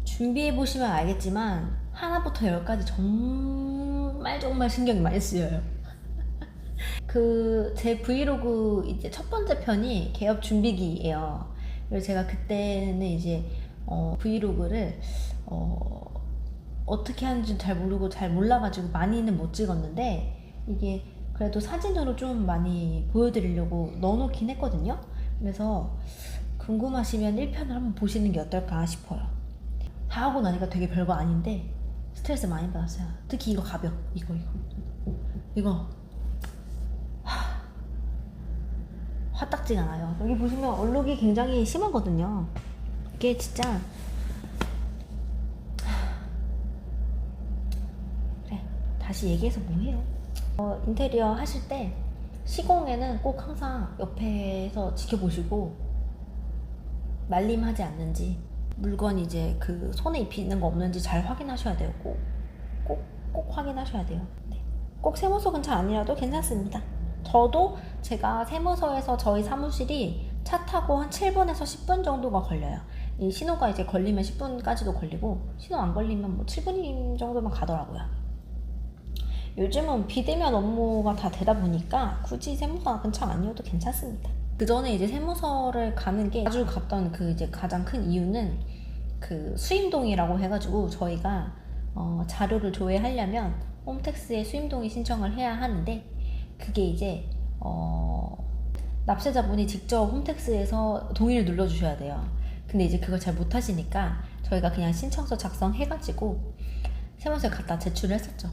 준비해 보시면 알겠지만 하나부터 10까지 정말 신경이 많이 쓰여요. 제 브이로그 이제 첫 번째 편이 개업 준비기예요. 그래서 제가 그때는 이제 브이로그를 어떻게 하는지 잘 모르고 잘 몰라가지고 많이는 못 찍었는데 이게 그래도 사진으로 좀 많이 보여드리려고 넣어놓긴 했거든요. 그래서 궁금하시면 1편을 한번 보시는 게 어떨까 싶어요. 다 하고 나니까 되게 별거 아닌데 스트레스 많이 받았어요. 특히 이거 가벼. 이거 화딱지가 나요. 여기 보시면 얼룩이 굉장히 심하거든요. 이게 진짜 그래 다시 얘기해서 뭐해요. 인테리어 하실 때 시공에는 꼭 항상 옆에서 지켜보시고 말림하지 않는지 물건 이제 그 손에 잎이 있는 거 없는지 잘 확인하셔야 돼요. 꼭 확인하셔야 돼요. 네. 꼭 세무서 근처 아니라도 괜찮습니다. 저도 제가 세무서에서 저희 사무실이 차 타고 한 7분에서 10분 정도가 걸려요. 이 신호가 이제 걸리면 10분까지도 걸리고 신호 안 걸리면 뭐 7분 정도만 가더라고요. 요즘은 비대면 업무가 다 되다 보니까 굳이 세무서 근처 아니어도 괜찮습니다. 그 전에 이제 세무서를 가는 게 자주 갔던 그 이제 가장 큰 이유는 그 수임동이라고 해가지고 저희가 자료를 조회하려면 홈택스에 수임동의 신청을 해야 하는데 그게 이제 납세자분이 직접 홈택스에서 동의를 눌러주셔야 돼요. 근데 이제 그걸 잘 못하시니까 저희가 그냥 신청서 작성해가지고 세무서에 갖다 제출을 했었죠.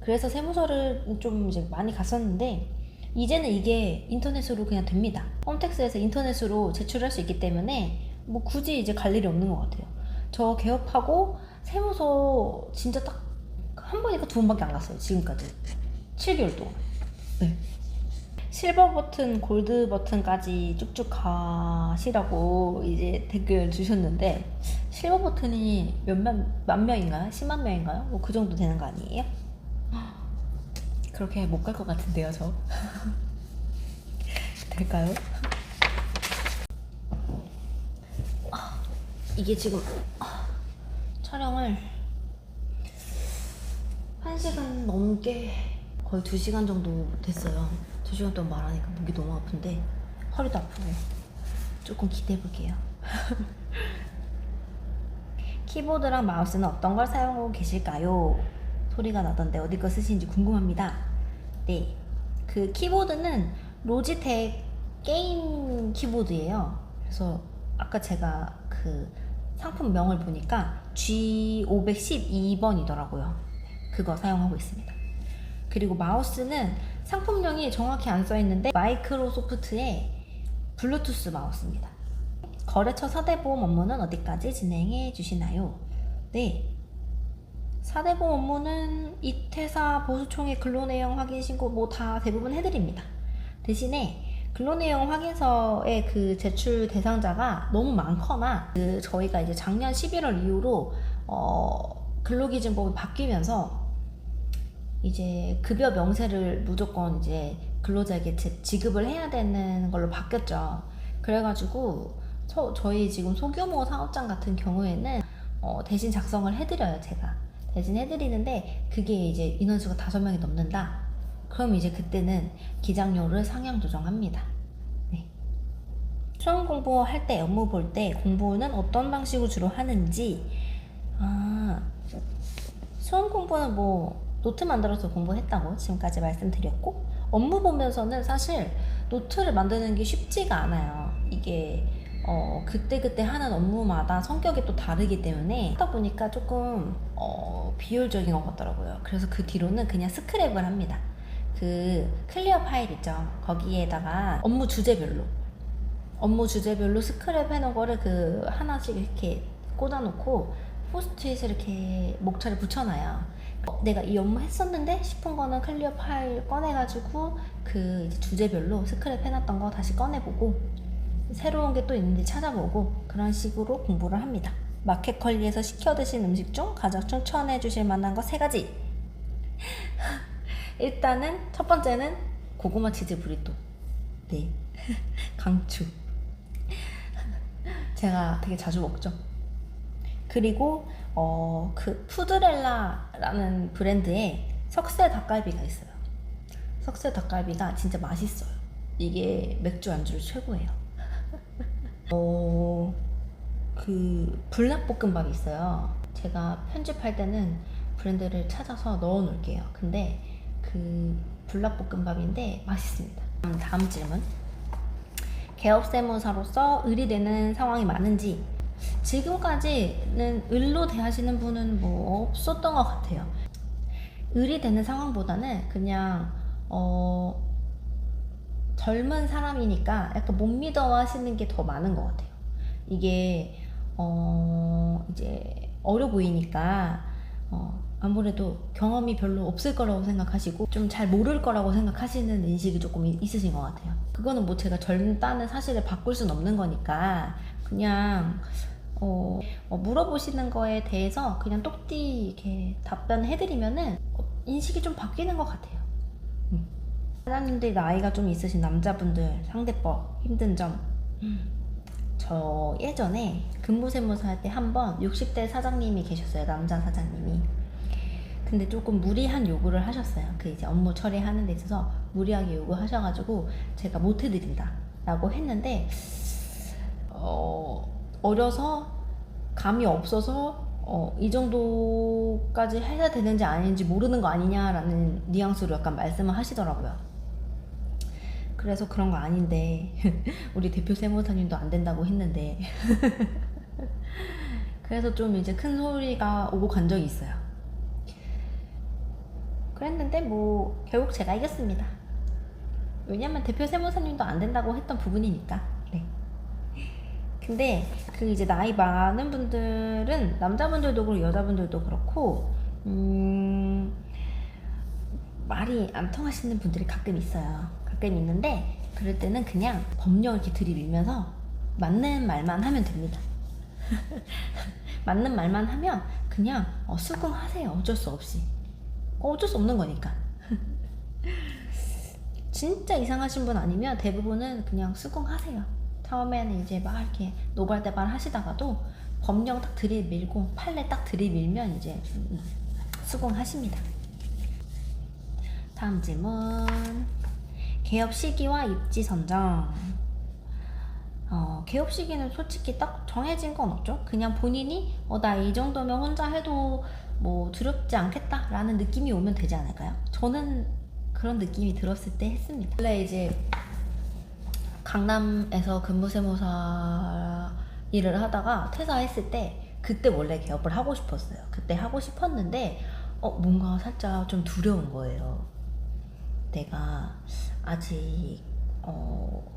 그래서 세무서를 좀 이제 많이 갔었는데 이제는 이게 인터넷으로 그냥 됩니다. 홈택스에서 인터넷으로 제출할 수 있기 때문에 뭐 굳이 이제 갈 일이 없는 것 같아요. 저 개업하고 세무서 진짜 딱 한 번이니까 2번밖에 안 갔어요. 지금까지 7개월 동안. 네. 실버 버튼, 골드 버튼까지 쭉쭉 가시라고 이제 댓글 주셨는데 실버 버튼이 만 명인가요? 10만 명인가요? 뭐 그 정도 되는 거 아니에요? 그렇게 못 갈 것 같은데요, 저. 될까요? 이게 지금 촬영을 1시간 넘게 거의 2시간 정도 됐어요. 2시간 동안 말하니까 목이 너무 아픈데 허리도 아프고 조금 기대해 볼게요. 키보드랑 마우스는 어떤 걸 사용하고 계실까요? 소리가 나던데 어디 거 쓰시는지 궁금합니다. 네, 그 키보드는 로지텍 게임 키보드예요. 그래서 아까 제가 그 상품명을 보니까 G512번이더라고요. 그거 사용하고 있습니다. 그리고 마우스는 상품명이 정확히 안 써있는데 마이크로소프트의 블루투스 마우스입니다. 거래처 4대 보험 업무는 어디까지 진행해 주시나요? 네, 4대 보험 업무는 이퇴사, 보수총회, 근로내용 확인 신고 뭐 다 대부분 해드립니다. 대신에 근로내용 확인서의 그 제출 대상자가 너무 많거나 저희가 이제 작년 11월 이후로 근로기준법이 바뀌면서 이제 급여 명세를 무조건 이제 근로자에게 지급을 해야 되는 걸로 바뀌었죠. 그래가지고 저희 지금 소규모 사업장 같은 경우에는 대신 작성을 해드려요. 제가 대신 해드리는데, 그게 이제 인원수가 5명이 넘는다, 그럼 이제 그때는 기장료를 상향 조정합니다. 네. 수험 공부할 때, 업무 볼 때 공부는 어떤 방식으로 주로 하는지. 수험 공부는 뭐 노트 만들어서 공부했다고 지금까지 말씀드렸고, 업무 보면서는 사실 노트를 만드는 게 쉽지가 않아요. 이게 그때그때 하는 업무마다 성격이 또 다르기 때문에 하다 보니까 조금 비효율적인 것 같더라고요. 그래서 그 뒤로는 그냥 스크랩을 합니다. 그 클리어 파일 있죠, 거기에다가 업무 주제별로 스크랩 해놓은 거를 그 하나씩 이렇게 꽂아놓고 포스트잇을 이렇게 목차를 붙여놔요. 내가 이 업무 했었는데 싶은 거는 클리어 파일 꺼내가지고 그 이제 주제별로 스크랩 해놨던 거 다시 꺼내보고, 새로운 게 또 있는지 찾아보고, 그런 식으로 공부를 합니다. 마켓컬리에서 시켜 드신 음식 중 가장 추천해 주실 만한 거 3가지. 일단은 첫 번째는 고구마 치즈 브리또. 네. 강추. 제가 되게 자주 먹죠. 그리고 그 푸드렐라라는 브랜드의 석쇠 닭갈비가 있어요. 석쇠 닭갈비가 진짜 맛있어요. 이게 맥주 안주로 최고예요. 그 불닭볶음밥이 있어요. 제가 편집할 때는 브랜드를 찾아서 넣어 놓을게요. 근데 그 불닭볶음밥인데 맛있습니다. 다음 질문. 개업세무사로서 의리되는 상황이 많은지. 지금까지는 을로 대하시는 분은 뭐 없었던 것 같아요. 의리되는 상황보다는 그냥 젊은 사람이니까 약간 못 믿어 하시는 게 더 많은 것 같아요. 이게 이제 어려 보이니까 아무래도 경험이 별로 없을 거라고 생각하시고 좀 잘 모를 거라고 생각하시는 인식이 조금 있으신 것 같아요. 그거는 뭐 제가 젊다는 사실을 바꿀 순 없는 거니까 그냥 물어보시는 거에 대해서 그냥 똑띠 이렇게 답변해드리면은 인식이 좀 바뀌는 것 같아요. 사장님들이 나이가 좀 있으신 남자분들 상대법 힘든 점. 저 예전에 근무세무사 할 때 한번 60대 사장님이 계셨어요. 남자 사장님이. 근데 조금 무리한 요구를 하셨어요. 그 이제 업무 처리하는 데 있어서 무리하게 요구하셔가지고 제가 못 해드린다 라고 했는데, 어려서 감이 없어서 이 정도까지 해야 되는지 아닌지 모르는 거 아니냐라는 뉘앙스로 약간 말씀을 하시더라고요. 그래서 그런 거 아닌데 우리 대표 세무사님도 안 된다고 했는데 그래서 좀 이제 큰 소리가 오고 간 적이 있어요. 그랬는데 뭐 결국 제가 이겼습니다. 왜냐면 대표 세무사님도 안 된다고 했던 부분이니까. 네. 근데 그 이제 나이 많은 분들은 남자분들도 그렇고 여자분들도 그렇고 말이 안 통하시는 분들이 가끔 있어요. 가끔 있는데 그럴 때는 그냥 법령 이렇게 들이밀면서 맞는 말만 하면 됩니다. 맞는 말만 하면 그냥 수긍하세요. 어쩔 수 없이. 어쩔 수 없는 거니까. 진짜 이상하신 분 아니면 대부분은 그냥 수긍하세요. 처음에는 이제 막 이렇게 노발대발 하시다가도 법령 딱 들이밀고 판례 딱 들이밀면 이제 수긍하십니다. 다음 질문. 개업 시기와 입지 선정. 개업 시기는 솔직히 딱 정해진 건 없죠. 그냥 본인이 나 이 정도면 혼자 해도 뭐 두렵지 않겠다 라는 느낌이 오면 되지 않을까요? 저는 그런 느낌이 들었을 때 했습니다. 원래 이제 강남에서 근무세무사 일을 하다가 퇴사했을 때 그때 원래 개업을 하고 싶었어요. 그때 하고 싶었는데 뭔가 살짝 좀 두려운 거예요. 내가 아직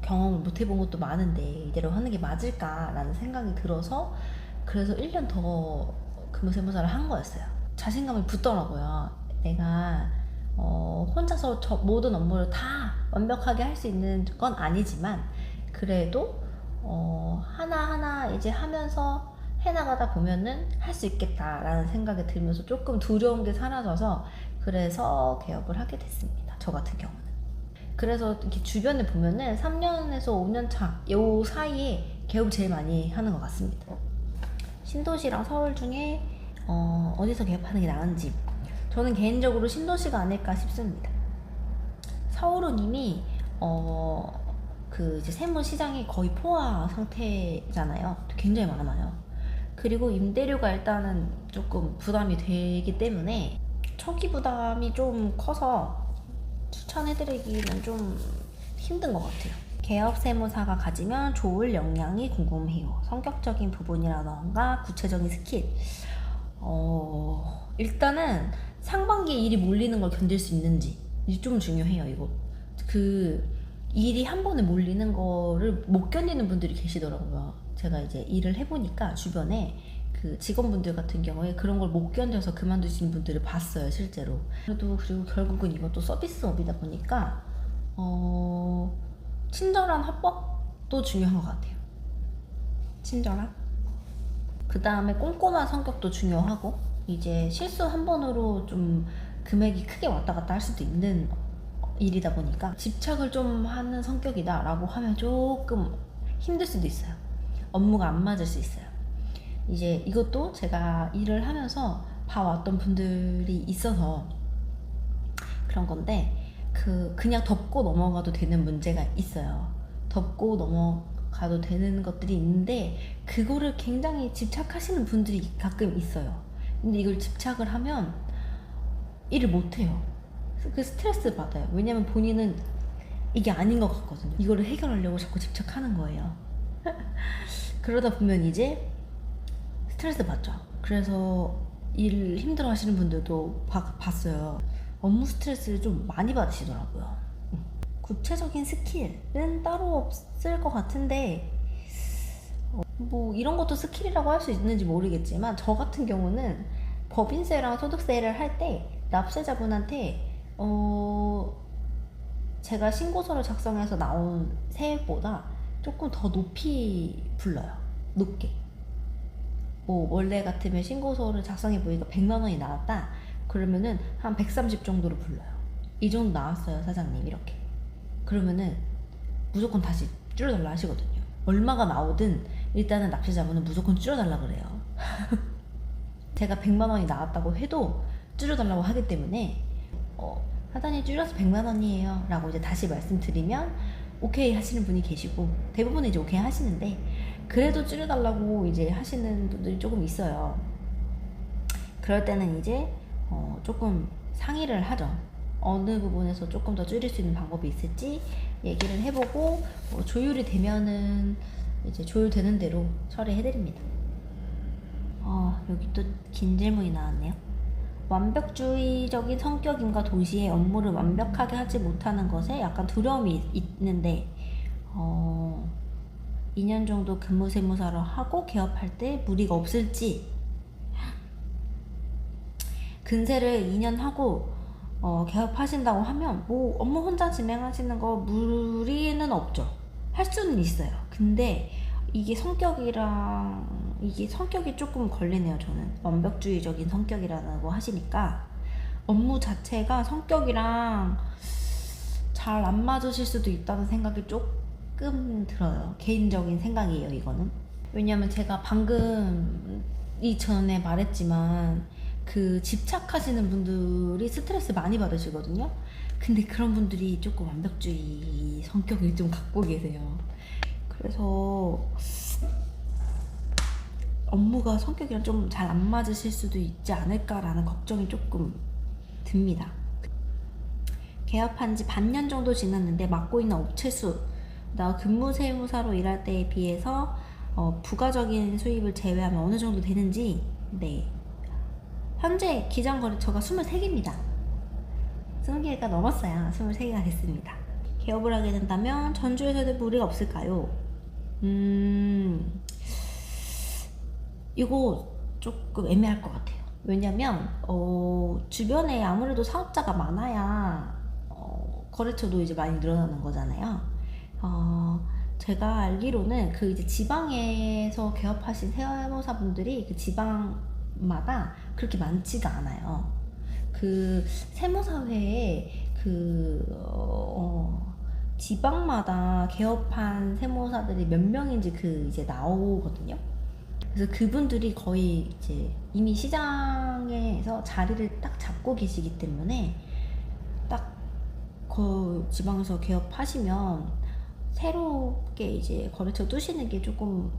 경험을 못 해본 것도 많은데 이대로 하는 게 맞을까라는 생각이 들어서 그래서 1년 더 근무세무사를 한 거였어요. 자신감이 붙더라고요. 내가 혼자서 모든 업무를 다 완벽하게 할 수 있는 건 아니지만 그래도 하나하나 이제 하면서 해나가다 보면은 할 수 있겠다라는 생각이 들면서 조금 두려운 게 사라져서 그래서 개업을 하게 됐습니다. 저 같은 경우는. 그래서 이렇게 주변에 보면은 3년에서 5년 차 요 사이에 개업 제일 많이 하는 것 같습니다. 신도시랑 서울 중에 어디서 개업하는 게 나은지 저는 개인적으로 신도시가 아닐까 싶습니다. 서울은 이미 그 이제 세무시장이 거의 포화 상태잖아요. 굉장히 많아요. 그리고 임대료가 일단은 조금 부담이 되기 때문에 초기 부담이 좀 커서 추천해드리기는 좀 힘든 것 같아요. 개업 세무사가 가지면 좋을 역량이 궁금해요. 성격적인 부분이라던가 구체적인 스킬. 일단은 상반기에 일이 몰리는 걸 견딜 수 있는지 이게 좀 중요해요. 이거 그 일이 한 번에 몰리는 거를 못 견디는 분들이 계시더라고요. 제가 이제 일을 해보니까 주변에 그 직원분들 같은 경우에 그런 걸 못 견뎌서 그만두신 분들을 봤어요, 실제로. 그리고 결국은 이것도 서비스업이다 보니까 친절한 화법도 중요한 것 같아요. 친절한. 그 다음에 꼼꼼한 성격도 중요하고, 이제 실수 한 번으로 좀 금액이 크게 왔다 갔다 할 수도 있는 일이다 보니까 집착을 좀 하는 성격이다 라고 하면 조금 힘들 수도 있어요. 업무가 안 맞을 수 있어요. 이제 이것도 제가 일을 하면서 봐왔던 분들이 있어서 그런 건데, 그냥 덮고 넘어가도 되는 문제가 있어요. 덮고 넘어가도 되는 것들이 있는데 그거를 굉장히 집착하시는 분들이 가끔 있어요. 근데 이걸 집착을 하면 일을 못해요. 그 스트레스 받아요. 왜냐면 본인은 이게 아닌 것 같거든요. 이거를 해결하려고 자꾸 집착하는 거예요. 그러다 보면 이제 스트레스 받죠. 그래서 일 힘들어 하시는 분들도 봤어요. 업무 스트레스를 좀 많이 받으시더라고요. 구체적인 스킬은 따로 없을 것 같은데, 뭐 이런 것도 스킬이라고 할 수 있는지 모르겠지만, 저 같은 경우는 법인세랑 소득세를 할 때 납세자분한테 제가 신고서를 작성해서 나온 세액보다 조금 더 높이 불러요. 높게. 뭐 원래 같으면 신고서를 작성해 보니까 100만 원이 나왔다 그러면은 한 130 정도로 불러요. 이 정도 나왔어요, 사장님. 이렇게. 그러면은 무조건 다시 줄여달라 하시거든요. 얼마가 나오든 일단은 납세자분은 무조건 줄여달라 그래요. 제가 100만 원이 나왔다고 해도 줄여달라고 하기 때문에 사장님 줄여서 100만 원이에요 라고 이제 다시 말씀드리면 오케이 하시는 분이 계시고, 대부분은 이제 오케이 하시는데 그래도 줄여달라고 이제 하시는 분들이 조금 있어요. 그럴 때는 이제 조금 상의를 하죠. 어느 부분에서 조금 더 줄일 수 있는 방법이 있을지 얘기를 해보고, 조율이 되면은 이제 조율되는 대로 처리해드립니다. 여기 또 긴 질문이 나왔네요. 완벽주의적인 성격임과 동시에 업무를 완벽하게 하지 못하는 것에 약간 두려움이 있는데 2년 정도 근무세무사로 하고 개업할 때 무리가 없을지. 근세를 2년 하고 개업하신다고 하면 뭐 업무 혼자 진행하시는 거 무리는 없죠. 할 수는 있어요. 근데 이게 성격이 조금 걸리네요. 저는 완벽주의적인 성격이라고 하시니까 업무 자체가 성격이랑 잘 안 맞으실 수도 있다는 생각이 조금 들어요. 개인적인 생각이에요, 이거는. 왜냐면 제가 방금 이전에 말했지만 그 집착하시는 분들이 스트레스 많이 받으시거든요. 근데 그런 분들이 조금 완벽주의 성격을 좀 갖고 계세요. 그래서 업무가 성격이랑 좀 잘 안 맞으실 수도 있지 않을까라는 걱정이 조금 듭니다. 개업한 지 반년 정도 지났는데 맡고 있는 업체 수, 나 근무세무사로 일할 때에 비해서 부가적인 수입을 제외하면 어느 정도 되는지. 네, 현재 기장거래처가 23개입니다. 20개가 넘었어요. 23개가 됐습니다. 개업을 하게 된다면 전주에서도 무리가 없을까요? 이거 조금 애매할 것 같아요. 왜냐면 주변에 아무래도 사업자가 많아야 거래처도 이제 많이 늘어나는 거잖아요. 제가 알기로는 그 이제 지방에서 개업하신 세무사분들이 그 지방마다 그렇게 많지가 않아요. 그 세무사회에 그 지방마다 개업한 세무사들이 몇 명인지 이제 나오거든요. 그래서 그분들이 거의 이제 이미 시장에서 자리를 딱 잡고 계시기 때문에 딱 그 지방에서 개업하시면 새롭게 이제 거래처 두시는 게 조금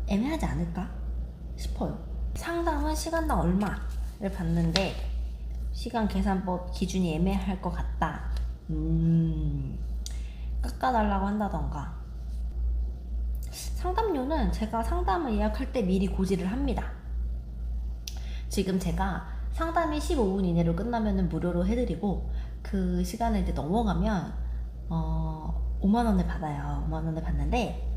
애매하지 않을까 싶어요. 상담은 시간당 얼마를 받는데 시간 계산법 기준이 애매할 것 같다. 깎아달라고 한다던가. 상담료는 제가 상담을 예약할 때 미리 고지를 합니다. 지금 제가 상담이 15분 이내로 끝나면 무료로 해드리고 그 시간을 이제 넘어가면 5만 원을 받아요. 5만 원을 받는데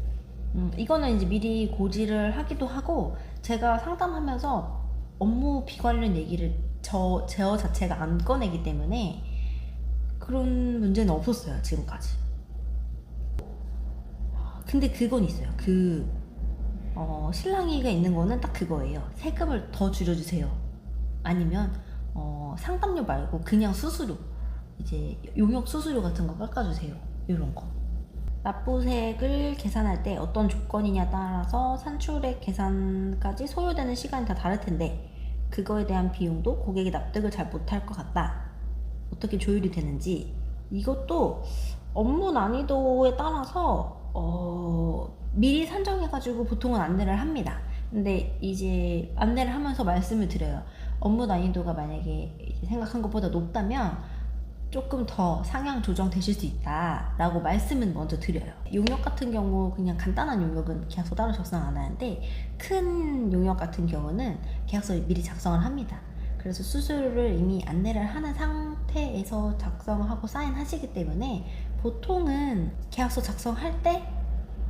이거는 이제 미리 고지를 하기도 하고 제가 상담하면서 업무 비관련 얘기를 저 자체가 안 꺼내기 때문에 그런 문제는 없었어요, 지금까지. 근데 그건 있어요. 신랑이가 있는 거는 딱 그거예요. 세금을 더 줄여주세요. 아니면 상담료 말고 그냥 수수료, 이제 용역 수수료 같은 거 깎아주세요. 이런 거. 납부세액을 계산할 때 어떤 조건이냐 따라서 산출액 계산까지 소요되는 시간이 다 다를 텐데 그거에 대한 비용도 고객이 납득을 잘 못할 것 같다. 어떻게 조율이 되는지 이것도 업무 난이도에 따라서 미리 산정해가지고 보통은 안내를 합니다. 근데 이제 안내를 하면서 말씀을 드려요. 업무 난이도가 만약에 이제 생각한 것보다 높다면 조금 더 상향 조정되실 수 있다 라고 말씀은 먼저 드려요. 용역 같은 경우 그냥 간단한 용역은 계약서 따로 작성 안 하는데 큰 용역 같은 경우는 계약서를 미리 작성을 합니다. 그래서 수수료를 이미 안내를 하는 상태에서 작성하고 사인하시기 때문에 보통은 계약서 작성할 때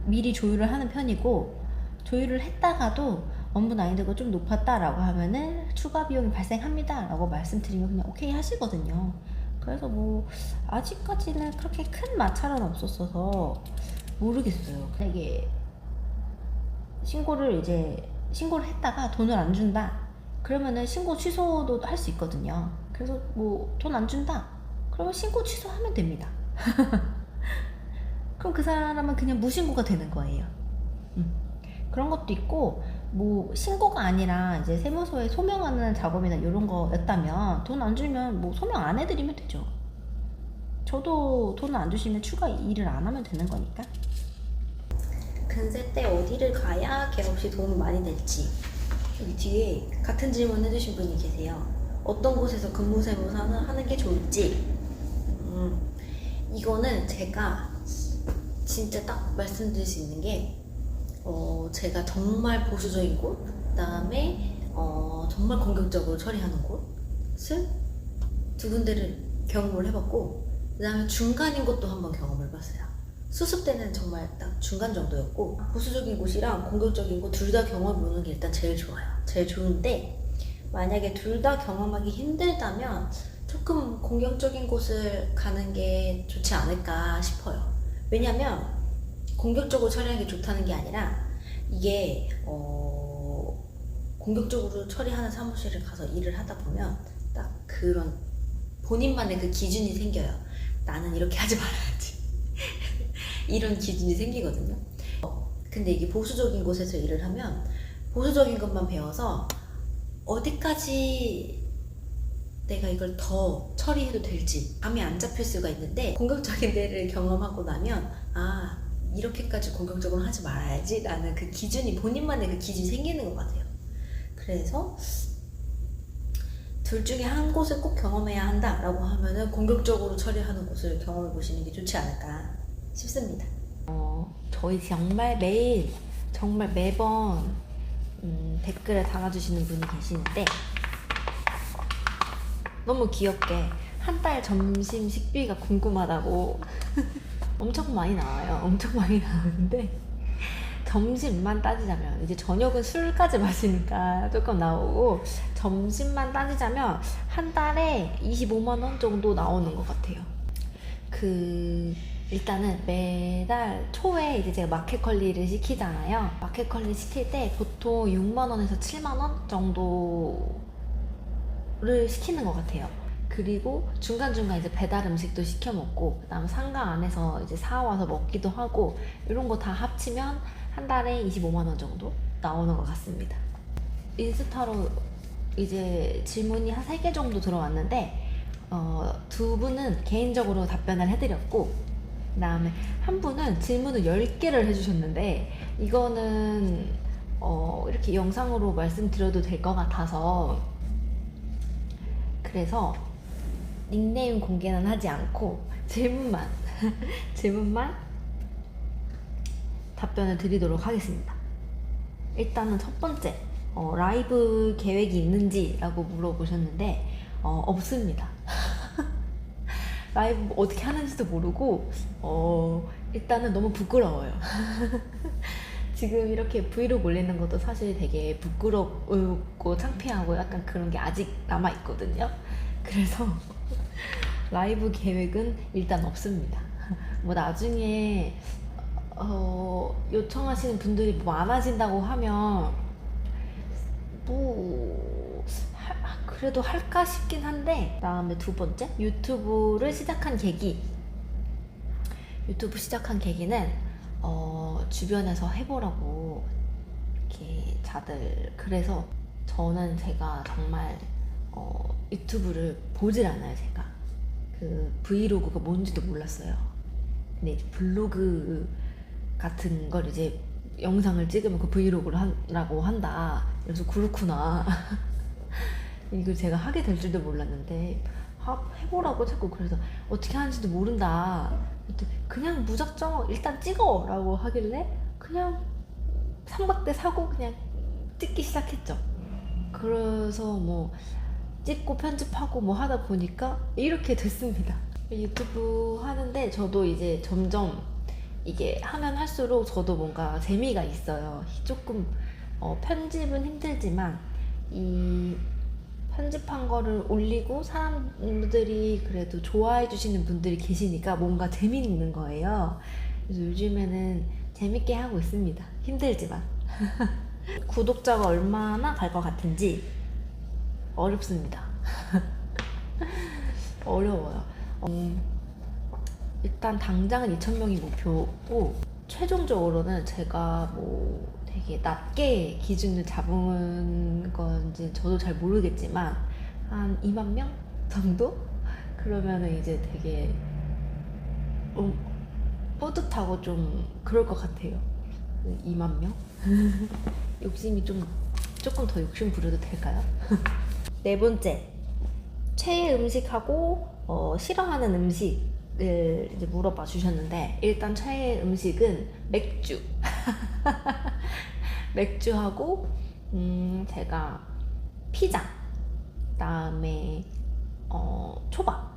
미리 조율을 하는 편이고, 조율을 했다가도 업무 난이도가 좀 높았다라고 하면은 추가 비용이 발생합니다 라고 말씀드리면 그냥 오케이 하시거든요. 그래서 뭐 아직까지는 그렇게 큰 마찰은 없었어서 모르겠어요. 이게 신고를 했다가 돈을 안 준다 그러면은 신고 취소도 할 수 있거든요. 그래서 뭐 돈 안 준다 그러면 신고 취소하면 됩니다. 그럼 그 사람은 그냥 무신고가 되는 거예요. 그런 것도 있고, 뭐 신고가 아니라 이제 세무서에 소명하는 작업이나 이런 거였다면 돈 안 주면 뭐 소명 안 해드리면 되죠. 저도 돈 안 주시면 추가 일을 안 하면 되는 거니까. 근세 때 어디를 가야 개업시 도움이 많이 될지. 여기 뒤에 같은 질문 해주신 분이 계세요. 어떤 곳에서 근무 세무사는 하는 게 좋을지. 이거는 제가 진짜 딱 말씀드릴 수 있는 게 제가 정말 보수적인 곳, 그 다음에 정말 공격적으로 처리하는 곳을 두 군데를 경험을 해봤고, 그 다음에 중간인 곳도 한번 경험을 해봤어요. 수습 때는 정말 딱 중간 정도였고, 보수적인 곳이랑 공격적인 곳 둘 다 경험해보는 게 일단 제일 좋아요. 제일 좋은데 만약에 둘 다 경험하기 힘들다면 조금 공격적인 곳을 가는 게 좋지 않을까 싶어요. 왜냐면 공격적으로 처리하는 게 좋다는 게 아니라 이게 공격적으로 처리하는 사무실을 가서 일을 하다 보면 딱 그런 본인만의 그 기준이 생겨요. 나는 이렇게 하지 말아야지. 이런 기준이 생기거든요. 근데 이게 보수적인 곳에서 일을 하면 보수적인 것만 배워서 어디까지 내가 이걸 더 처리해도 될지 감이 안 잡힐 수가 있는데, 공격적인 데를 경험하고 나면 이렇게까지 공격적으로 하지 말아야지 라는 그 기준이, 본인만의 그 기준이 생기는 것 같아요. 그래서 둘 중에 한 곳을 꼭 경험해야 한다 라고 하면은 공격적으로 처리하는 곳을 경험해 보시는 게 좋지 않을까 싶습니다. 저희 정말 매번 댓글을 달아주시는 분이 계시는데 너무 귀엽게 한 달 점심 식비가 궁금하다고 엄청 많이 나와요. 엄청 많이 나오는데 점심만 따지자면, 이제 저녁은 술까지 마시니까 조금 나오고, 점심만 따지자면 한 달에 25만 원 정도 나오는 것 같아요. 일단은 매달 초에 이제 제가 마켓 관리를 시키잖아요. 마켓 관리 시킬 때 보통 6만 원에서 7만 원 정도를 시키는 것 같아요. 그리고 중간중간 이제 배달 음식도 시켜 먹고, 그다음에 상가 안에서 이제 사와서 먹기도 하고, 이런 거 다 합치면 한 달에 25만 원 정도 나오는 것 같습니다. 인스타로 이제 질문이 한 3개 정도 들어왔는데, 두 분은 개인적으로 답변을 해드렸고, 그 다음에 한 분은 질문을 10개를 해주셨는데, 이거는 이렇게 영상으로 말씀드려도 될 것 같아서, 그래서 닉네임 공개는 하지 않고 질문만 질문만 답변을 드리도록 하겠습니다. 일단은 첫 번째, 라이브 계획이 있는지라고 물어보셨는데, 없습니다. 라이브 어떻게 하는지도 모르고, 일단은 너무 부끄러워요. 지금 이렇게 브이로그 올리는 것도 사실 되게 부끄럽고 창피하고 약간 그런 게 아직 남아있거든요. 그래서 라이브 계획은 일단 없습니다. 뭐 나중에 요청하시는 분들이 뭐 많아진다고 하면 뭐 그래도 할까 싶긴 한데, 그다음에 두 번째, 유튜브 시작한 계기는 주변에서 해보라고 이렇게 다들, 그래서 저는 제가 정말 유튜브를 보질 않아요. 제가 그 브이로그가 뭔지도 몰랐어요. 근데 이제 블로그 같은 걸 이제 영상을 찍으면 그 브이로그를 하라고 한다. 그래서 그렇구나. 이걸 제가 하게 될 줄도 몰랐는데 해보라고 자꾸, 그래서 어떻게 하는지도 모른다. 그냥 무작정 일단 찍어 라고 하길래 그냥 삼각대 사고 그냥 찍기 시작했죠. 그래서 뭐 찍고 편집하고 뭐 하다 보니까 이렇게 됐습니다. 유튜브 하는데 저도 이제 점점 이게 하면 할수록 저도 뭔가 재미가 있어요. 조금 편집은 힘들지만 이 편집한 거를 올리고 사람들이 그래도 좋아해 주시는 분들이 계시니까 뭔가 재미있는 거예요. 그래서 요즘에는 재밌게 하고 있습니다. 힘들지만. 구독자가 얼마나 갈 것 같은지 어렵습니다. 어려워요. 일단 당장은 2,000명이 목표고, 최종적으로는 제가 뭐 되게 낮게 기준을 잡은 건지 저도 잘 모르겠지만 한 2만 명 정도? 그러면은 이제 되게 뿌듯하고 좀 그럴 것 같아요. 2만 명? 욕심이 조금 더 욕심 부려도 될까요? 네 번째, 최애 음식하고 싫어하는 음식을 이제 물어봐 주셨는데, 일단 최애 음식은 맥주. 맥주하고 제가 피자, 그다음에 초밥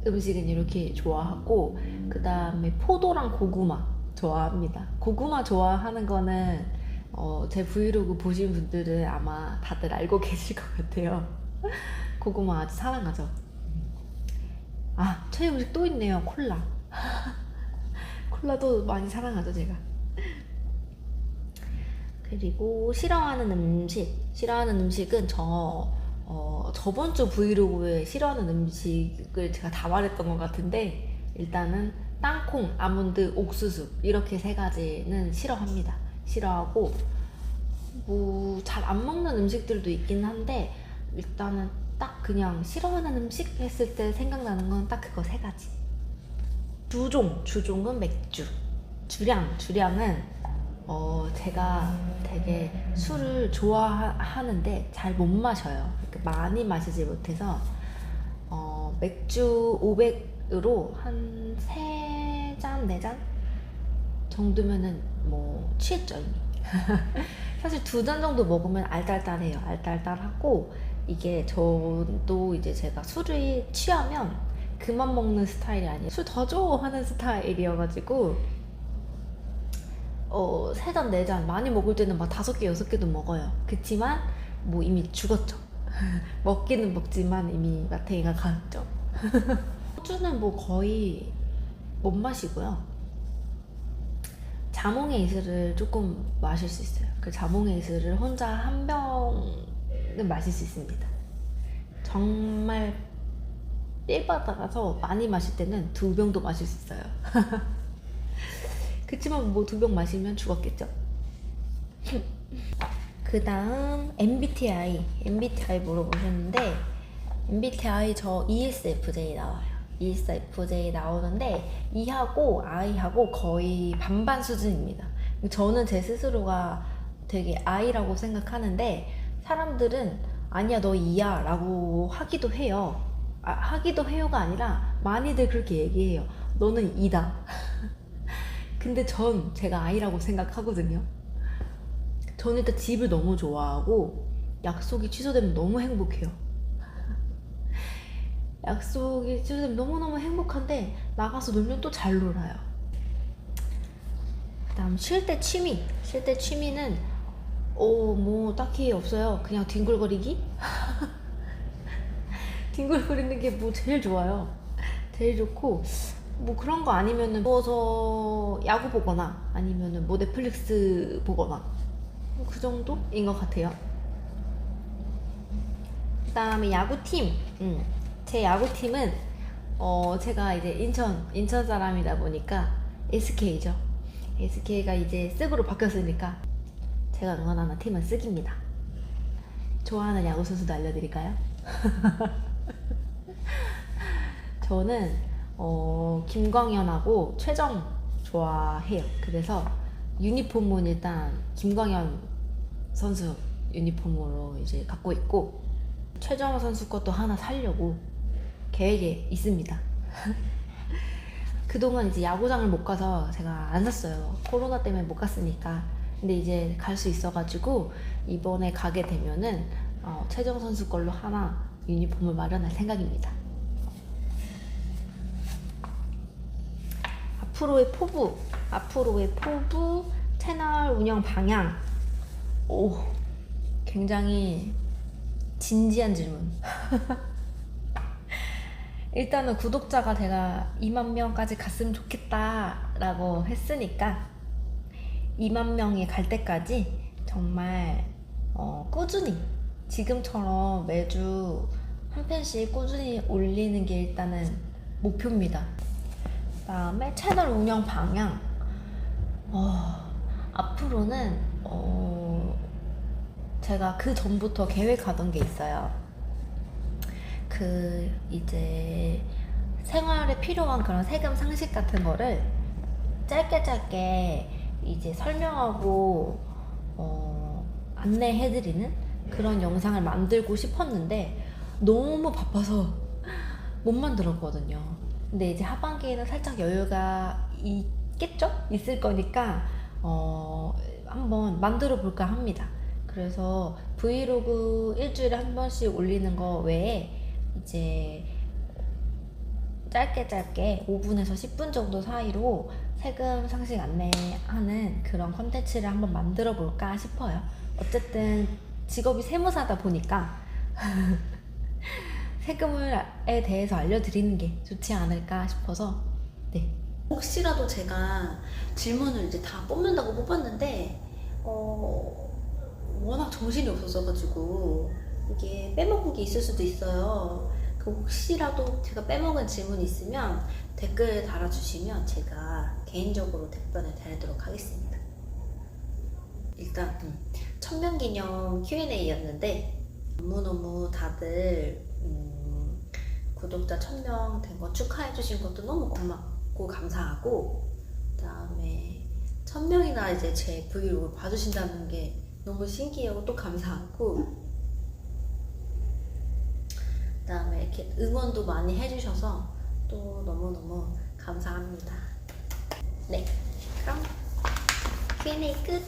음식은 이렇게 좋아하고, 그다음에 포도랑 고구마 좋아합니다. 고구마 좋아하는 거는 제 브이로그 보신 분들은 아마 다들 알고 계실 것 같아요. 고구마 아주 사랑하죠. 아, 최애 음식 또 있네요. 콜라. 콜라도 많이 사랑하죠, 제가. 그리고 싫어하는 음식은 저번 주 브이로그에 싫어하는 음식을 제가 다 말했던 것 같은데, 일단은 땅콩, 아몬드, 옥수수 이렇게 3가지는 싫어합니다. 싫어하고, 뭐 잘 안 먹는 음식들도 있긴 한데, 일단은 딱 그냥 싫어하는 음식 했을 때 생각나는 건 딱 그거 3가지. 주종은 맥주. 주량은 제가 되게 술을 좋아하는데 잘 못 마셔요. 많이 마시지 못해서 맥주 500으로 한 3잔, 4잔 정도면은 뭐 취했죠 이미. 사실 2잔 정도 먹으면 알딸딸해요. 알딸딸하고, 이게 저도 이제 제가 술을 취하면 그만 먹는 스타일이 아니에요. 술 더 좋아하는 스타일이어가지고 3잔, 4잔 많이 먹을 때는 막 5개, 6개도 먹어요. 그치만 뭐 이미 죽었죠. 먹기는 먹지만 이미 마탱이가 갔죠. 소주는 뭐 거의 못 마시고요. 자몽의 이슬을 조금 마실 수 있어요. 그 자몽의 이슬을 혼자 한 병은 마실 수 있습니다. 정말 삘 받아서 많이 마실 때는 2병도 마실 수 있어요. 그치만 뭐 2병 마시면 죽었겠죠. 그 다음 MBTI 물어보셨는데, MBTI 저 ESFJ 나와요. ESFJ 나오는데 E하고 I하고 거의 반반 수준입니다. 저는 제 스스로가 되게 I라고 생각하는데, 사람들은 아니야 너 E야 라고 하기도 해요. 하기도 해요가 아니라 많이들 그렇게 얘기해요. 너는 E다. 근데 전 제가 I라고 생각하거든요. 저는 일단 집을 너무 좋아하고 약속이 취소되면 너무 행복해요. 약속이 취소되면 너무너무 행복한데 나가서 놀면 또 잘 놀아요. 그 다음 쉴 때 취미는 뭐 딱히 없어요. 그냥 뒹굴거리기? 뒹굴거리는 게 뭐 제일 좋아요. 제일 좋고, 뭐 그런 거 아니면은 누워서 야구 보거나 아니면은 뭐 넷플릭스 보거나 그 정도인 것 같아요. 그 다음에 야구팀. 제 야구팀은 제가 이제 인천 사람이다 보니까 SK죠. SK가 이제 쓱으로 바뀌었으니까 제가 응원하는 팀은 쓱입니다. 좋아하는 야구 선수도 알려드릴까요? 저는 김광현하고 최정 좋아해요. 그래서 유니폼은 일단 김광현 선수 유니폼으로 이제 갖고 있고, 최정 선수 것도 하나 사려고 계획에 있습니다. 그동안 이제 야구장을 못 가서 제가 안 샀어요. 코로나 때문에 못 갔으니까. 근데 이제 갈 수 있어가지고 이번에 가게 되면은 최정 선수 걸로 하나 유니폼을 마련할 생각입니다. 앞으로의 포부, 채널 운영 방향. 오, 굉장히 진지한 질문. 일단은 구독자가 제가 2만 명까지 갔으면 좋겠다라고 했으니까 2만 명이 갈 때까지 정말 꾸준히 지금처럼 매주 한 편씩 꾸준히 올리는 게 일단은 목표입니다. 그 다음에 채널 운영 방향. 앞으로는 제가 그 전부터 계획하던 게 있어요. 이제 생활에 필요한 그런 세금 상식 같은 거를 짧게 이제 설명하고 안내해드리는 그런 영상을 만들고 싶었는데 너무 바빠서 못 만들었거든요. 근데 이제 하반기에는 살짝 여유가 있을 거니까 한번 만들어 볼까 합니다. 그래서 브이로그 일주일에 한 번씩 올리는 거 외에 이제 짧게 5분에서 10분 정도 사이로 세금 상식 안내하는 그런 컨텐츠를 한번 만들어 볼까 싶어요. 어쨌든 직업이 세무사다 보니까 세금에 대해서 알려드리는 게 좋지 않을까 싶어서. 네.
혹시라도 제가 질문을 이제 다 뽑는다고 뽑았는데 워낙 정신이 없어져가지고 이게 빼먹은 게 있을 수도 있어요. 혹시라도 제가 빼먹은 질문이 있으면 댓글 달아주시면 제가 개인적으로 답변을 드리도록 하겠습니다. 일단 천명기념 Q&A였는데 너무너무 다들 구독자 1000명 된 거 축하해주신 것도 너무 고맙고 감사하고, 그 다음에 1000명이나 이제 제 브이로그 봐주신다는 게 너무 신기하고 또 감사하고, 그 다음에 이렇게 응원도 많이 해주셔서 또 너무너무 감사합니다. 네, 그럼 Q&A 끝!